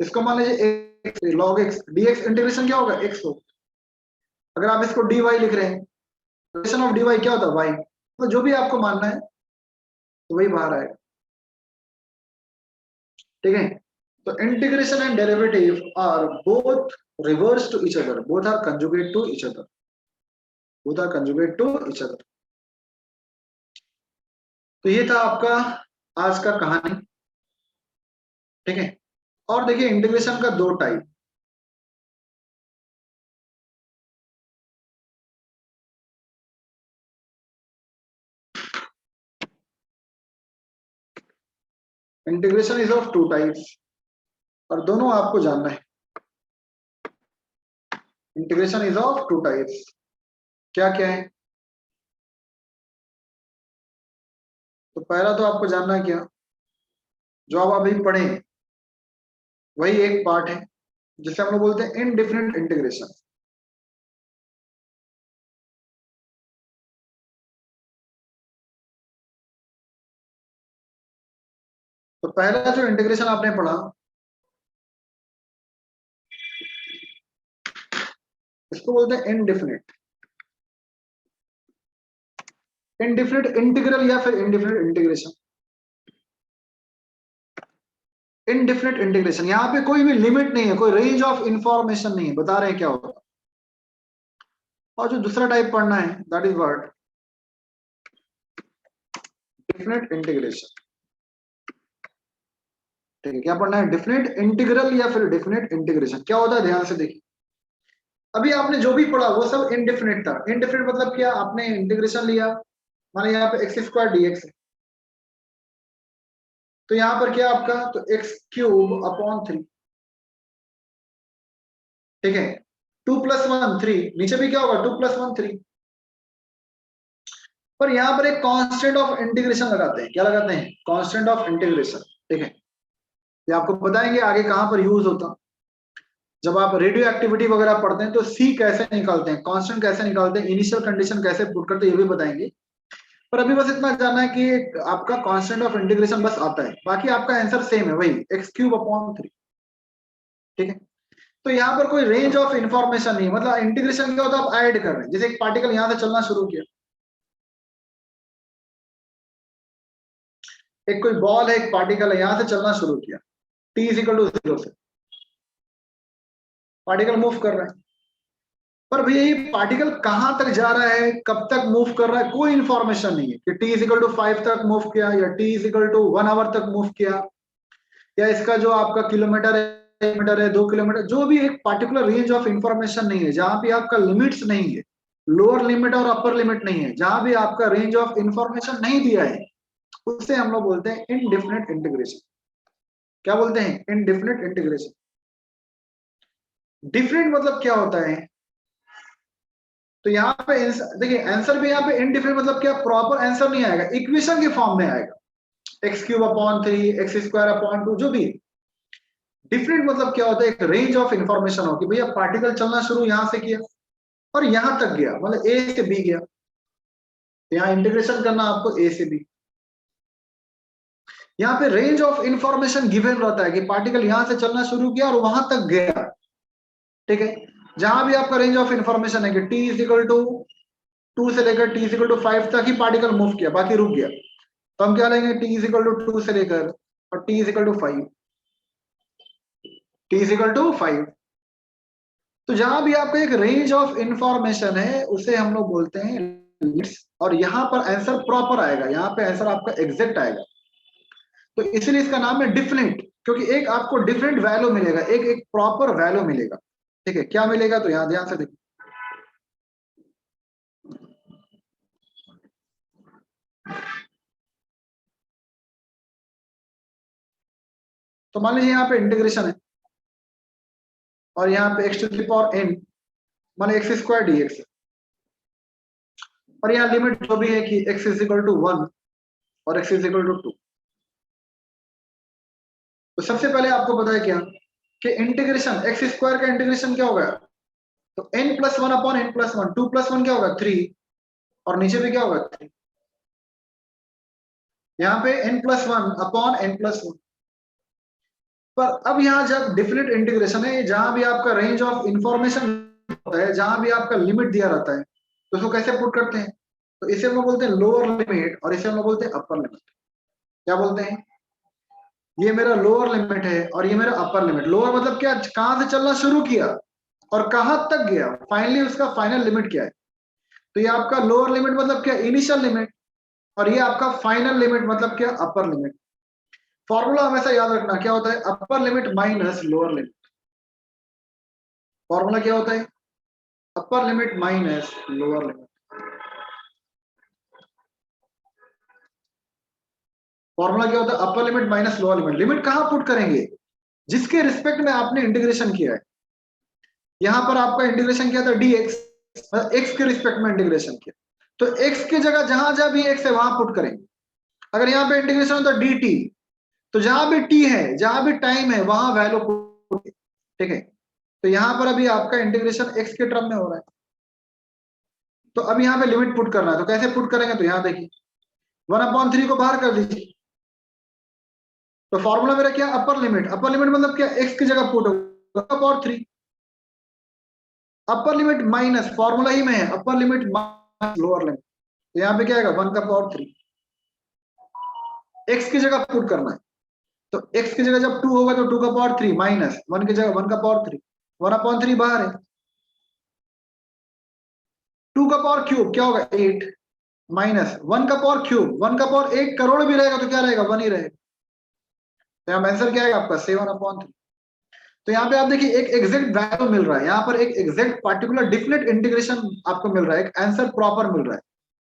इसको मान लीजिए x log x dx integration क्या होगा x हो, अगर आप इसको dy लिख रहे हैं इंटीग्रेशन ऑफ dy क्या होता है y, तो जो भी आपको मानना है तो वही बाहर आएगा, ठीक है। तो integration and derivative are both reverse to each other, both are conjugate to each other, both are conjugate to each other. तो ये था आपका आज का कहानी, ठीक है। और देखिए इंटीग्रेशन का दो type, integration is of 2 types और दोनों आपको जानना है। इंटीग्रेशन इज ऑफ 2 टाइप्स, क्या क्या है, तो पहला तो आपको जानना है क्या, जो आप अभी पढ़े वही एक पार्ट है जिसे हम लोग बोलते हैं इनडिफरेंट इंटीग्रेशन। तो पहला जो इंटीग्रेशन आपने पढ़ा इसको बोलते हैं इनडिफिनिट, इनडिफिनिट इंटीग्रल या फिर इनडिफिनिट इंटीग्रेशन। इनडिफिनिट इंटीग्रेशन यहाँ पे कोई भी लिमिट नहीं है, कोई रेंज ऑफ इंफॉर्मेशन नहीं है, बता रहे हैं क्या होगा। और जो दूसरा टाइप पढ़ना है that is what definite integration, ठीक है। क्या पढ़ना है, डिफिनिट इंटीग्रल या फिर डिफिनिट इंटीग्रेशन। क्या होता है ध्यान से देखिए, अभी आपने जो भी पढ़ा वो सब इनडिफिनिट था। इनडिफिनिट मतलब क्या, आपने इंटीग्रेशन लिया, मान यहाँ पे x स्क्वायर dx है तो यहाँ पर क्या आपका, तो x क्यूब अपॉन 3, ठीक है। 2 + 1 3, नीचे भी क्या होगा 2 + 1 3, पर यहाँ पर एक कांस्टेंट ऑफ इंटीग्रेशन लगाते हैं। क्या लगाते हैं, कांस्टेंट ऑफ इंटीग्रेशन, ठीक है। ये आपको बताएंगे आगे कहां पर यूज होता, जब आप रेडियो एक्टिविटी वगैरह पढ़ते हैं तो सी कैसे निकालते हैं, कांस्टेंट कैसे निकालते हैं, इनिशियल कंडीशन कैसे पुट करते हैं, ये भी बताएंगे। पर अभी बस इतना जानना है कि आपका कांस्टेंट ऑफ इंटीग्रेशन बस आता है, बाकी आपका आंसर सेम है वही x क्यूब अपॉन 3, ठीक है। तो यहाँ पर कोई रेंज ऑफ इंफॉर्मेशन नहीं, मतलब इंटीग्रेशन क्या होता है, आप ऐड कर रहे हैं, जैसे एक पार्टिकल यहाँ से चलना शुरू किया एक कोई बॉल है, एक पार्टिकल है, यहां से चलना शुरू किया, t इज इक्वल टू 0 से पार्टिकल मूव कर रहा है, पर भैया ये पार्टिकल कहां तक जा रहा है, कब तक मूव कर रहा है, कोई इंफॉर्मेशन नहीं है कि t इज इक्वल टू 5 तक मूव किया या t is equal to 1 hour तक मूव किया, या इसका जो आपका किलोमीटर है, मीटर है, 2 किलोमीटर, जो भी एक पार्टिकुलर रेंज ऑफ इंफॉर्मेशन नहीं है, जहां भी आपका लिमिट्स नहीं है, लोअर लिमिट और अपर लिमिट नहीं है, जहां भी आपका रेंज ऑफ इंफॉर्मेशन नहीं दिया है, उससे हम लोग बोलते हैं इनडिफिनिट इंटीग्रेशन। क्या बोलते हैं? Indefinite integration. डिफरेंट मतलब क्या होता है? तो यहाँ पे देखिए आंसर भी यहाँ पे इनडिफिनिट मतलब क्या, प्रॉपर आंसर नहीं आएगा, इक्वेशन के फॉर्म में आएगा, x cube upon 3 x square upon 2 जो भी। डिफरेंट मतलब क्या होता है, एक रेंज ऑफ इंफॉर्मेशन हो कि भैया पार्टिकल चलना शुरू यहां से किया और यहां तक गया, मतलब ए से बी गया, यहाँ इंटीग्रेशन करना आपको ए से बी। यहाँ पे रेंज ऑफ इंफॉर्मेशन गिवन रहता है कि पार्टिकल यहां से चलना शुरू किया और वहां तक गया, ठीक है। जहां भी आपका रेंज ऑफ इंफॉर्मेशन है कि t इज इक्वल टू 2 से लेकर t इज इक्वल टू 5 तक ही पार्टिकल मूव किया, बाकी रुक गया, तो हम क्या लेंगे, t इज इक्वल टू 2 से लेकर और t is equal to 5, t is equal to 5। तो जहां भी आपका एक रेंज ऑफ इंफॉर्मेशन है उसे हम लोग बोलते हैं लिमिट्स, और यहाँ पर आंसर प्रॉपर आएगा, यहाँ पे आंसर आपका एग्जैक्ट आएगा, तो इसलिए इसका नाम है डिफरेंट, क्योंकि एक आपको डिफरेंट वैल्यू मिलेगा, एक प्रॉपर वैल्यू मिलेगा, ठीक है। क्या मिलेगा, तो यहाँ ध्यान से देखिए, तो मान लीजिए यहाँ पे इंटीग्रेशन है और यहाँ पे x to the power n मान एक्स स्क्वायर dx, और यहाँ लिमिट जो भी है कि x इज इक्वल टू 1 और x इज इक्वल टू 2। तो सबसे पहले आपको पता है क्या कि इंटीग्रेशन एक्स स्क्वायर का इंटीग्रेशन क्या होगा, तो n प्लस 1 अपॉन n प्लस 1, 2 प्लस 1 क्या होगा 3, और नीचे भी क्या होगा 3, यहाँ पे n प्लस 1 अपॉन n प्लस 1। पर अब यहाँ जब डिफरेंट इंटीग्रेशन है, जहां भी आपका रेंज ऑफ इंफॉर्मेशन होता है, जहां भी आपका लिमिट दिया रहता है, तो उसको कैसे पुट करते हैं, तो इसे हम लोग बोलते हैं लोअर लिमिट और इसे हम लोग बोलते हैं अपर लिमिट। क्या बोलते हैं, ये मेरा लोअर लिमिट है और ये मेरा अपर लिमिट। लोअर मतलब क्या, कहां से चलना शुरू किया और कहां तक गया, फाइनली उसका फाइनल लिमिट क्या है, तो ये आपका लोअर लिमिट मतलब क्या, इनिशियल लिमिट, और ये आपका फाइनल लिमिट मतलब क्या, अपर लिमिट। फॉर्मूला हमेशा याद रखना क्या होता है, upper limit minus lower limit. Formula क्या होता है, upper limit minus lower limit. Formula क्या होता है, upper limit minus lower limit. Limit कहां पुट करेंगे, जिसके रिस्पेक्ट में आपने इंटीग्रेशन किया है। यहां पर आपका इंटीग्रेशन किया था dx, x के रिस्पेक्ट में इंटीग्रेशन किया, तो x की जगह जहां जहां भी x है वहां पुट करेंगे। अगर यहाँ पे इंटीग्रेशन होता है dt, तो जहां भी t है, जहां भी टाइम है, वहां वैल्यू पुट, ठीक है। तो यहाँ पर अभी आपका इंटीग्रेशन x के टर्म में हो रहा है, तो अब यहाँ पे लिमिट पुट करना है, तो कैसे पुट करेंगे, तो यहाँ देखिए 1/3 को बाहर कर दीजिए, तो फॉर्मूला मेरा क्या, अपर लिमिट। अपर लिमिट मतलब क्या, x की जगह पुट होगा power 3, upper limit minus, formula ही में है upper limit minus lower limit, तो यहाँ पे क्या आएगा 1/3, x की जगह पुट करना है, तो x की जगह जब 2 होगा तो 2/3 माइनस 1 की जगह 1/3, 1/3 बाहर है, 2 क्या होगा 8 माइनस 1/3, 1/8 करोड़ भी रहेगा तो क्या रहेगा 1 ही रहेगा, तो यहाँ आंसर क्या आएगा आपका 7/3। तो यहाँ पे आप देखिए एक एग्जैक्ट वैल्यू मिल रहा है, यहाँ पर एक एग्जैक्ट पार्टिकुलर डिफिनिट इंटीग्रेशन आपको मिल रहा है, एक आंसर प्रॉपर मिल रहा है,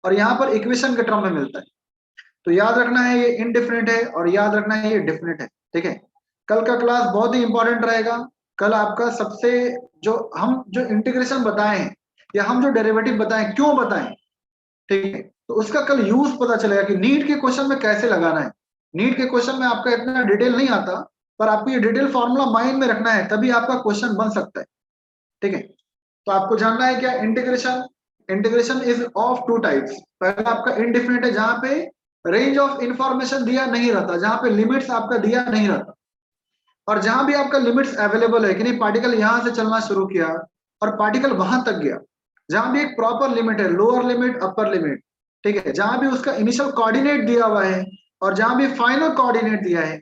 और यहाँ पर इक्वेशन के टर्म में मिलता है। तो याद रखना है ये इनडिफिनिट है और याद रखना है ये डिफिनिट है, ठीक है। कल का क्लास बहुत ही इंपॉर्टेंट रहेगा। कल आपका सबसे हम जो इंटीग्रेशन बताए हैं या हम जो डेरिवेटिव बताएं, क्यों बताएं, ठीक है, तो उसका कल यूज पता चलेगा कि नीट के क्वेश्चन में कैसे लगाना है। नीट के क्वेश्चन में आपका इतना डिटेल नहीं आता, पर आपको ये डिटेल फॉर्मूला माइंड में रखना है, तभी आपका क्वेश्चन बन सकता है, ठीक है। तो आपको जानना है क्या, इंटीग्रेशन इज ऑफ 2 टाइप्स। पहला आपका इनडिफिनिट है, जहां पे रेंज ऑफ इंफॉर्मेशन दिया नहीं रहता, जहां पे लिमिट्स आपका दिया नहीं रहता, और जहां भी आपका लिमिट्स अवेलेबल है कि नहीं, पार्टिकल यहां से चलना शुरू किया और पार्टिकल वहां तक गया, जहां भी एक प्रॉपर लिमिट है, लोअर लिमिट अपर लिमिट, ठीक है, जहां भी उसका इनिशियल कोऑर्डिनेट दिया हुआ है और जहां भी फाइनल कोऑर्डिनेट दिया है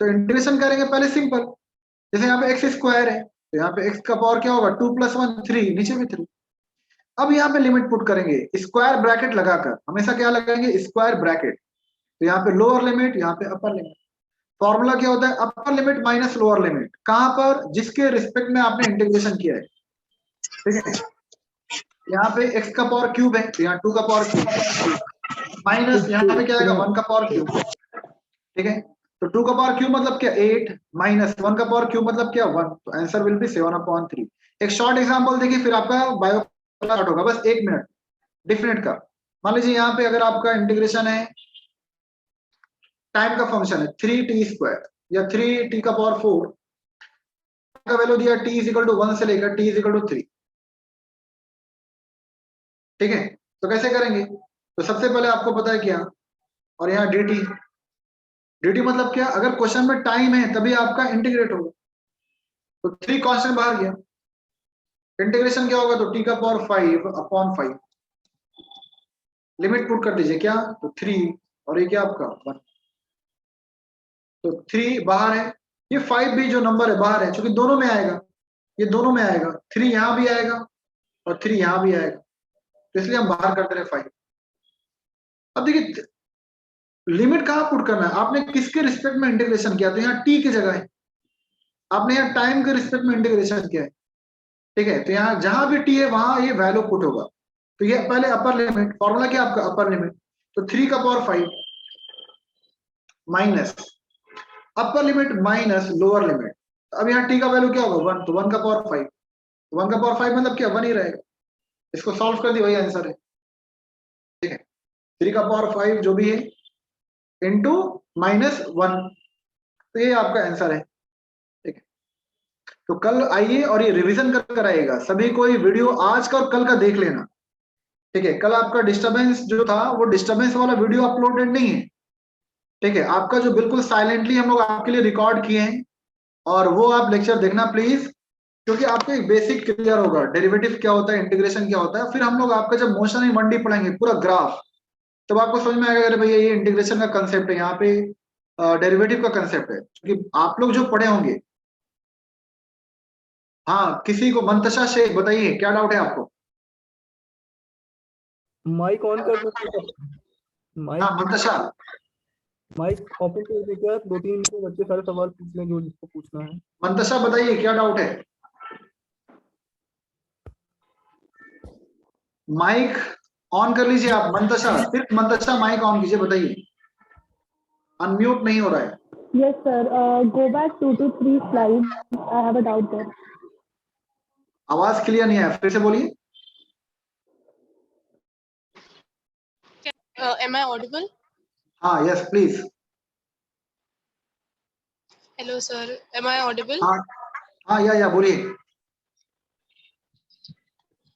तो इंटीग्रेशन करेंगे पहले सिंपल, जैसे यहाँ पे एक्स स्क्वायर है तो यहाँ पे एक्स का पावर क्या होगा 2 + 1 3, नीचे भी 3। अब यहाँ पे लिमिट पुट करेंगे स्क्वायर ब्रैकेट लगाकर, हमेशा क्या लगाएंगे स्क्वायर ब्रैकेट, तो यहाँ पे लोअर लिमिट यहाँ पे अपर लिमिट। फॉर्मूला क्या होता है upper limit minus lower limit, कहां पर जिसके रिस्पेक्ट में आपने इंटीग्रेशन किया है, ठीक है। यहाँ पे x का पावर क्यूब है तो यहाँ 2 का पावर क्यूब माइनस यहाँ पे क्या आएगा 1 का पावर क्यूब, ठीक है। तो 2 का पावर क्यूब मतलब क्या 8 माइनस 1 का पावर क्यूब मतलब क्या 1, तो आंसर विल बी 7/3। एक शॉर्ट एग्जांपल देखिए फिर आपका बायो स्टार्ट होगा, बस 1 मिनट डिफरेंट का। मान लीजिए यहाँ पे अगर आपका इंटीग्रेशन है टाइम का फंक्शन है 3t² या 3t का पावर 4 का वैल्यू दिया t = 1 से लेकर t = 3, ठीक है। तो कैसे करेंगे, तो सबसे पहले आपको पता है क्या, और यहाँ dt मतलब क्या, अगर क्वेश्चन में टाइम है तभी आपका इंटीग्रेट होगा, तो 3 कांस्टेंट बाहर गया, इंटीग्रेशन क्या होगा तो t का पावर 5/5, लिमिट पुट कर दीजिए क्या तो 3 और ये क्या आपका 1, तो 3 बाहर है, ये 5 भी जो नंबर है बाहर है, क्योंकि दोनों में आएगा, ये दोनों में आएगा, 3 यहाँ भी आएगा और 3 यहाँ भी आएगा, तो इसलिए हम बाहर करते रहे 5। अब देखिए लिमिट कहाँ पुट करना है, आपने किसके रिस्पेक्ट में इंटीग्रेशन किया, तो यहाँ t की जगह है, आपने यहाँ टाइम के रिस्पेक्ट में इंटीग्रेशन किया है, ठीक है। तो यहाँ जहां भी t है वहां ये वैल्यू पुट होगा, तो ये पहले अपर लिमिट, फॉर्मूला क्या आपका अपर लिमिट, तो 3 का पावर 5 माइनस अपर लिमिट माइनस लोअर लिमिट, अब यहाँ t का वैल्यू क्या होगा 1, तो 1 का पावर 5, 1 का पावर 5 मतलब क्या 1 ही रहेगा, इसको सॉल्व कर दी वही आंसर है, ठीक है। 3 का पावर 5 जो भी है इंटू -1, तो ये आपका आंसर है, ठीक है। तो कल आइए और ये रिवीजन कर आइएगा, सभी कोई वीडियो आज का और कल का देख लेना, ठीक है। कल आपका डिस्टरबेंस जो था वो डिस्टरबेंस वाला वीडियो अपलोडेड नहीं है, ठीक है। आपका जो बिल्कुल साइलेंटली हम लोग आपके लिए रिकॉर्ड किए हैं, और वो आप लेक्चर देखना प्लीज, क्योंकि आपको एक बेसिक क्लियर होगा डेरिवेटिव क्या होता है, इंटीग्रेशन क्या होता है। फिर हम लोग आपका जब मोशन इन 1D पढ़ेंगे पूरा ग्राफ, तब आपको समझ में आएगा अरे भैया ये इंटीग्रेशन का कंसेप्ट है, यहाँ पे डेरिवेटिव का कंसेप्ट है, क्योंकि आप लोग जो पढ़े होंगे। हाँ किसी को मंतशा शेख बताइए क्या डाउट है आपको, माइक ऑन कर दो, माइक हाँ मंतशा, माइक ओपन कर दो, क्या 2-3 को बच्चे सारे सवाल पूछ लेंगे जो जिसको पूछना है। मंतशा बताइए क्या डाउट है। माइक ऑन कर लीजिए आप मंतशा, सिर्फ मंतशा माइक ऑन कीजिए, बताइए अनम्यूट नहीं हो रहा है। Yes, sir. Go back 2 to 3 slides. I have a doubt there. आवाज क्लियर नहीं है, फिर से बोलिए। Am I audible? हाँ yes please. Hello, sir. Am I audible? हाँ हाँ या बोलिए।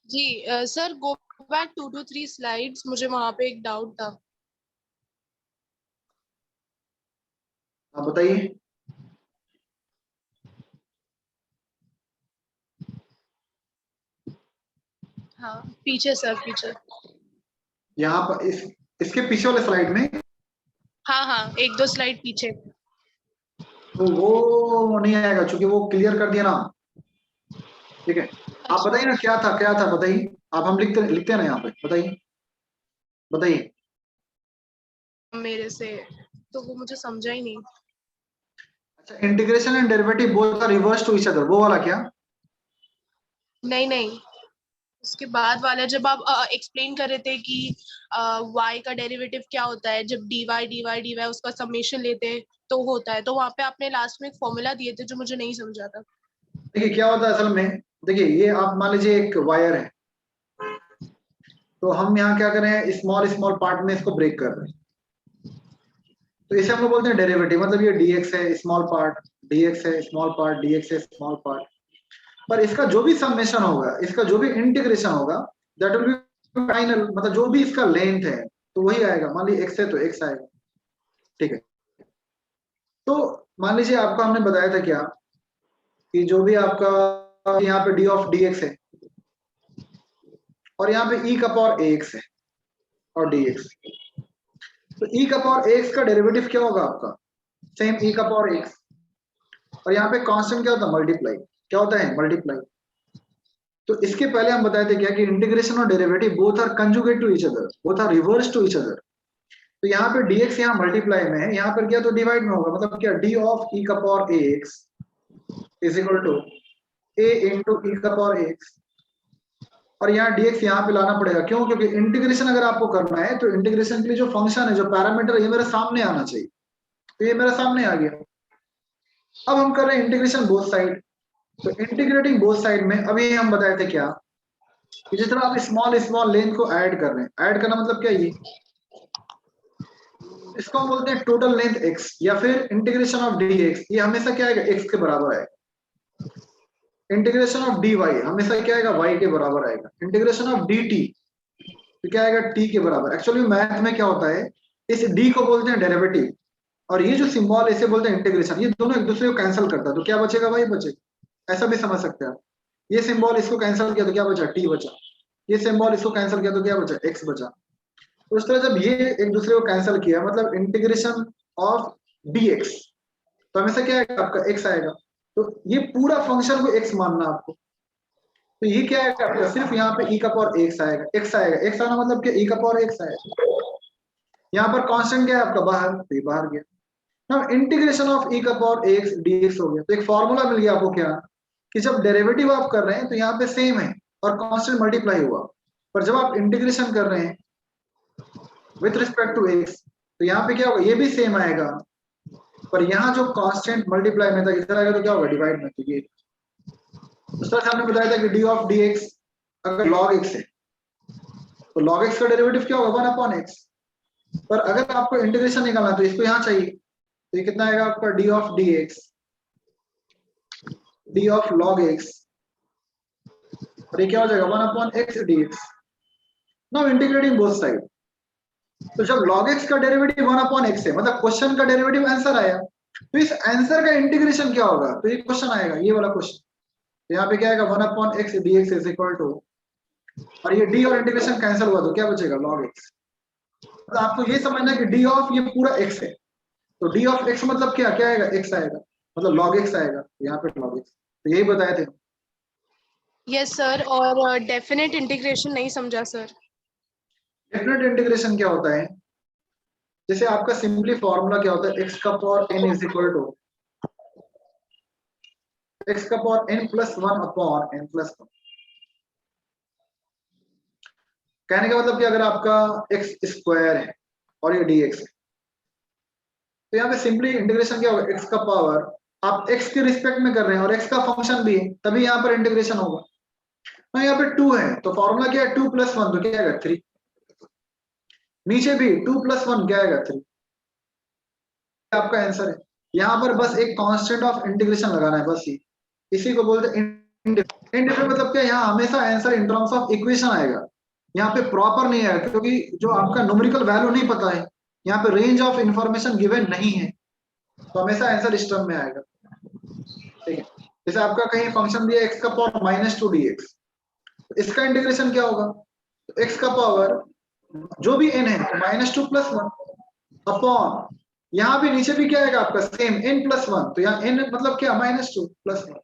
जी sir go back 2 to 3 slides, मुझे वहां पे एक डाउट था। हाँ बताइए। हाँ पीछे सर, पीछे। यहाँ पर इसके पीछे वाले स्लाइड में, हाँ 1-2 स्लाइड पीछे। तो वो नहीं आएगा क्योंकि वो क्लियर कर दिया ना, ठीक है। आप बताइए ना क्या था बताइए, आप हम लिखते हैं ना यहाँ पे, बताइए मेरे से तो वो मुझे समझा ही नहीं। अच्छा integration and derivative both are reverse to each other, वो वाला क्या। नहीं उसके बाद वाला जब आप एक्सप्लेन कर रहे थे कि y का डेरिवेटिव क्या होता है, जब dy उसका समेशन लेते हैं तो होता है, तो वहां पे आपने लास्ट में एक फॉर्मूला दिए थे जो मुझे नहीं समझा था। देखिए क्या होता है असल में, देखिए ये आप मान लीजिए एक वायर है, तो हम यहाँ क्या कर रहे हैं स्मॉल पार्ट में इसको ब्रेक कर रहे हैं, तो इसे हम लोग बोलते हैं डेरिवेटिव, मतलब ये dx है स्मॉल पार्ट, dx है स्मॉल पार्ट, dx है स्मॉल पार्ट, पर इसका जो भी समेशन होगा, इसका जो भी इंटीग्रेशन होगा दैट विल बी फाइनल, मतलब जो भी इसका लेंथ है तो वही आएगा, मान लीजिए x है तो x आएगा, ठीक है। तो मान लीजिए आपको हमने बताया था क्या कि जो भी आपका यहाँ पे d ऑफ dx है और यहाँ पे e का पावर ax है और dx, तो e का पावर x का डेरिवेटिव क्या होगा आपका, सेम e का पावर x, और यहाँ पे कांस्टेंट क्या होता है, मल्टीप्लाई, क्या होता है, मल्टीप्लाई। तो इसके पहले हम बताए थे क्या कि इंटीग्रेशन और derivative both are conjugate to each other, both are reverse to each other. तो यहाँ पे dx यहाँ मल्टीप्लाई में है, यहाँ पर क्या तो डिवाइड में होगा, मतलब क्या d ऑफ e का power ax is equal to a into e का पावर ax, और यहाँ dx यहाँ पे लाना पड़ेगा, क्यों, क्योंकि इंटीग्रेशन अगर आपको करना है तो इंटीग्रेशन के लिए जो फंक्शन है, जो पैरामीटर, ये मेरे सामने आना चाहिए, तो ये मेरे सामने आ गया। अब हम कर रहे हैं इंटीग्रेशन बोथ साइड, तो इंटीग्रेटिंग बोथ साइड में अभी हम बताए थे क्या कि जिस तरह आप स्मॉल स्मॉल लेंथ को ऐड कर रहे हैं, ऐड करना मतलब क्या, ये इसको हम बोलते हैं टोटल लेंथ x, या फिर इंटीग्रेशन ऑफ dx, ये हमेशा क्या आएगा, x के बराबर आएगा। इंटीग्रेशन ऑफ dy हमेशा क्या आएगा, y के बराबर आएगा। इंटीग्रेशन ऑफ dt तो क्या आएगा, t के बराबर। एक्चुअली मैथ में क्या होता है, इस d को बोलते हैं डेरिवेटिव, और ये जो सिंबल इसे बोलते हैं इंटीग्रेशन, ये दोनों एक दूसरे को कैंसिल करता है, तो क्या बचेगा, y बचेगा। ऐसा भी समझ सकते हैं आप, ये सिंबल इसको कैंसिल किया तो क्या बचा, t बचा, ये सिंबल इसको कैंसिल किया तो क्या बचा, x बचा। तो इस तरह जब ये एक दूसरे को कैंसिल किया, मतलब इंटीग्रेशन ऑफ dx, तो हमेशा क्या आएगा, आपका x आएगा। तो ये पूरा फंक्शन को x मानना आपको, तो ये क्या आएगा आपका, सिर्फ यहाँ पे e का पावर x आएगा, x आएगा, x आना मतलब क्या, e का पावर x आएगा। यहाँ पर कांस्टेंट क्या है आपका, बाहर, तो ये बाहर गया। नाउ इंटीग्रेशन ऑफ e का पावर x dx हो गया। तो एक फॉर्मूला मिल गया आपको क्या, कि जब डेरिवेटिव आप कर रहे हैं तो यहाँ पे सेम है और कांस्टेंट मल्टीप्लाई हुआ, पर जब आप इंटीग्रेशन कर रहे हैं विथ रिस्पेक्ट टू x, तो यहाँ पे क्या होगा, ये भी सेम आएगा, पर यहाँ जो कांस्टेंट मल्टीप्लाई में था इधर आएगा तो क्या होगा, डिवाइड में। तो ये उस तरह से हमने बताया था कि d ऑफ dx अगर log x है तो log x का डेरिवेटिव क्या होगा, 1/x। पर अगर आपको इंटीग्रेशन निकालना है तो इसको यहाँ चाहिए, तो ये कितना आएगा आपका, d of dx, d of log x, और ये क्या हो जाएगा, 1/x dx। Now integrating both side, तो जब log x का डेरिवेटिव 1/x है, मतलब क्वेश्चन का डेरिवेटिव आंसर आया, तो इस आंसर का इंटीग्रेशन क्या होगा, तो ये क्वेश्चन आएगा, ये वाला क्वेश्चन। तो यहाँ पे क्या आएगा, 1/x dx is equal to, और ये d और इंटीग्रेशन कैंसिल हुआ तो क्या बचेगा, log x। तो आपको ये समझना है कि d ऑफ ये पूरा x है, तो d ऑफ x मतलब क्या क्या आएगा, x आएगा, मतलब log x आएगा, यहाँ पे log x। तो यही बताए थे। यस सर, और डेफिनेट इंटीग्रेशन नहीं समझा सर। डेफिनेट इंटीग्रेशन क्या होता है, जैसे आपका सिंपली फॉर्मूला क्या होता है, x का power n is equal to x का पावर n प्लस 1/n+1। कहने का मतलब कि अगर आपका x स्क्वायर है और ये dx है, तो यहाँ पे सिंपली इंटीग्रेशन क्या होगा, x का पावर आप x के रिस्पेक्ट में कर रहे हैं और x का फंक्शन भी है, तभी यहाँ पर इंटीग्रेशन होगा। तो यहाँ पे 2 है तो फॉर्मूला क्या है, 2 + 1 तो क्या आएगा, 3। नीचे भी 2 + 1 क्या आएगा, 3। आपका आंसर है। यहाँ पर बस एक कांस्टेंट ऑफ इंटीग्रेशन लगाना है, बस इसी को बोलते हैं इंडिफरेंट। मतलब क्या, यहाँ हमेशा answer in terms of equation आएगा, यहाँ पे प्रॉपर नहीं आएगा, क्योंकि जो आपका न्यूमेरिकल वैल्यू नहीं पता है, यहाँ पे रेंज ऑफ इंफॉर्मेशन गिवन नहीं है, तो हमेशा आंसर इस टर्म में आएगा। ठीक है, जैसे आपका कहीं फंक्शन दिया x का पावर -2 dx, तो इसका इंटीग्रेशन क्या होगा, तो x का पावर जो भी n है -2 + 1 अपॉन, यहाँ भी नीचे भी क्या आएगा आपका सेम n+1, तो यहाँ n मतलब क्या, -2 + 1,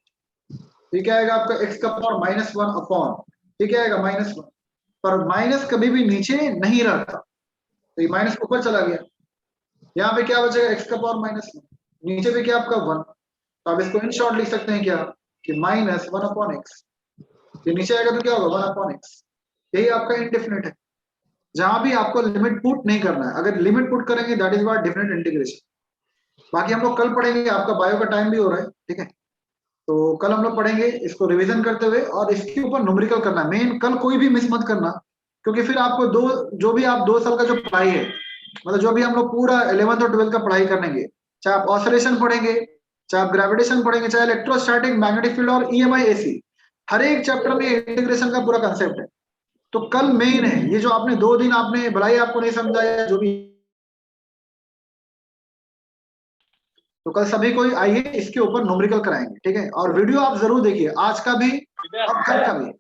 ये क्या आएगा आपका x का पावर -1 अपॉन, ये क्या आएगा -1, पर माइनस कभी भी नीचे नहीं रहता, तो ये माइनस ऊपर चला गया, यहाँ पे क्या बचेगा, x का पावर -1, नीचे भी क्या आपका 1, तो आप इसको इन शॉर्ट लिख सकते हैं क्या, कि -1/x, ये नीचे आएगा तो क्या होगा, 1/x। यही आपका इंडेफिनिट है, जहां भी आपको लिमिट पुट नहीं करना है, अगर लिमिट पुट करेंगे that is what definite integration. बाकी हम लोग कल पढ़ेंगे, आपका बायो का टाइम भी हो रहा है, ठीक है, तो कल हम लोग पढ़ेंगे इसको रिवीजन करते हुए, और इसके ऊपर न्यूमेरिकल करना मेन, कल कोई भी मिस मत करना, क्योंकि फिर आपको जो भी आप 2 साल का जो पढ़ाई है, मतलब जो भी हम लोग पूरा 11th और 12th का पढ़ाई करेंगे, चाहे आप ऑसिलेशन पढ़ेंगे, चाहे आप ग्रेविटेशन पढ़ेंगे, चाहे इलेक्ट्रोस्टैटिक, मैग्नेटिक फील्ड और EMI AC, हर एक चैप्टर में इंटीग्रेशन का पूरा कंसेप्ट है। तो कल मेन है, ये जो आपने 2 दिन आपने भलाई आपको नहीं समझाया जो भी, तो कल सभी कोई आइए इसके ऊपर न्यूमेरिकल कराएंगे, ठीक है, और वीडियो आप जरूर देखिए, आज का भी और कल का भी।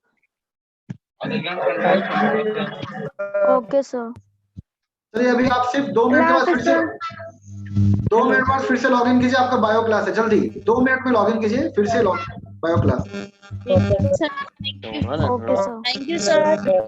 Okay, sir. चलिए अभी आप सिर्फ 2 मिनट के बाद फिर से 2 मिनट बाद फिर से लॉगिन कीजिए, आपका बायो क्लास है, जल्दी 2 मिनट में लॉगिन कीजिए, फिर से bio class. Okay, sir. Thank you, sir.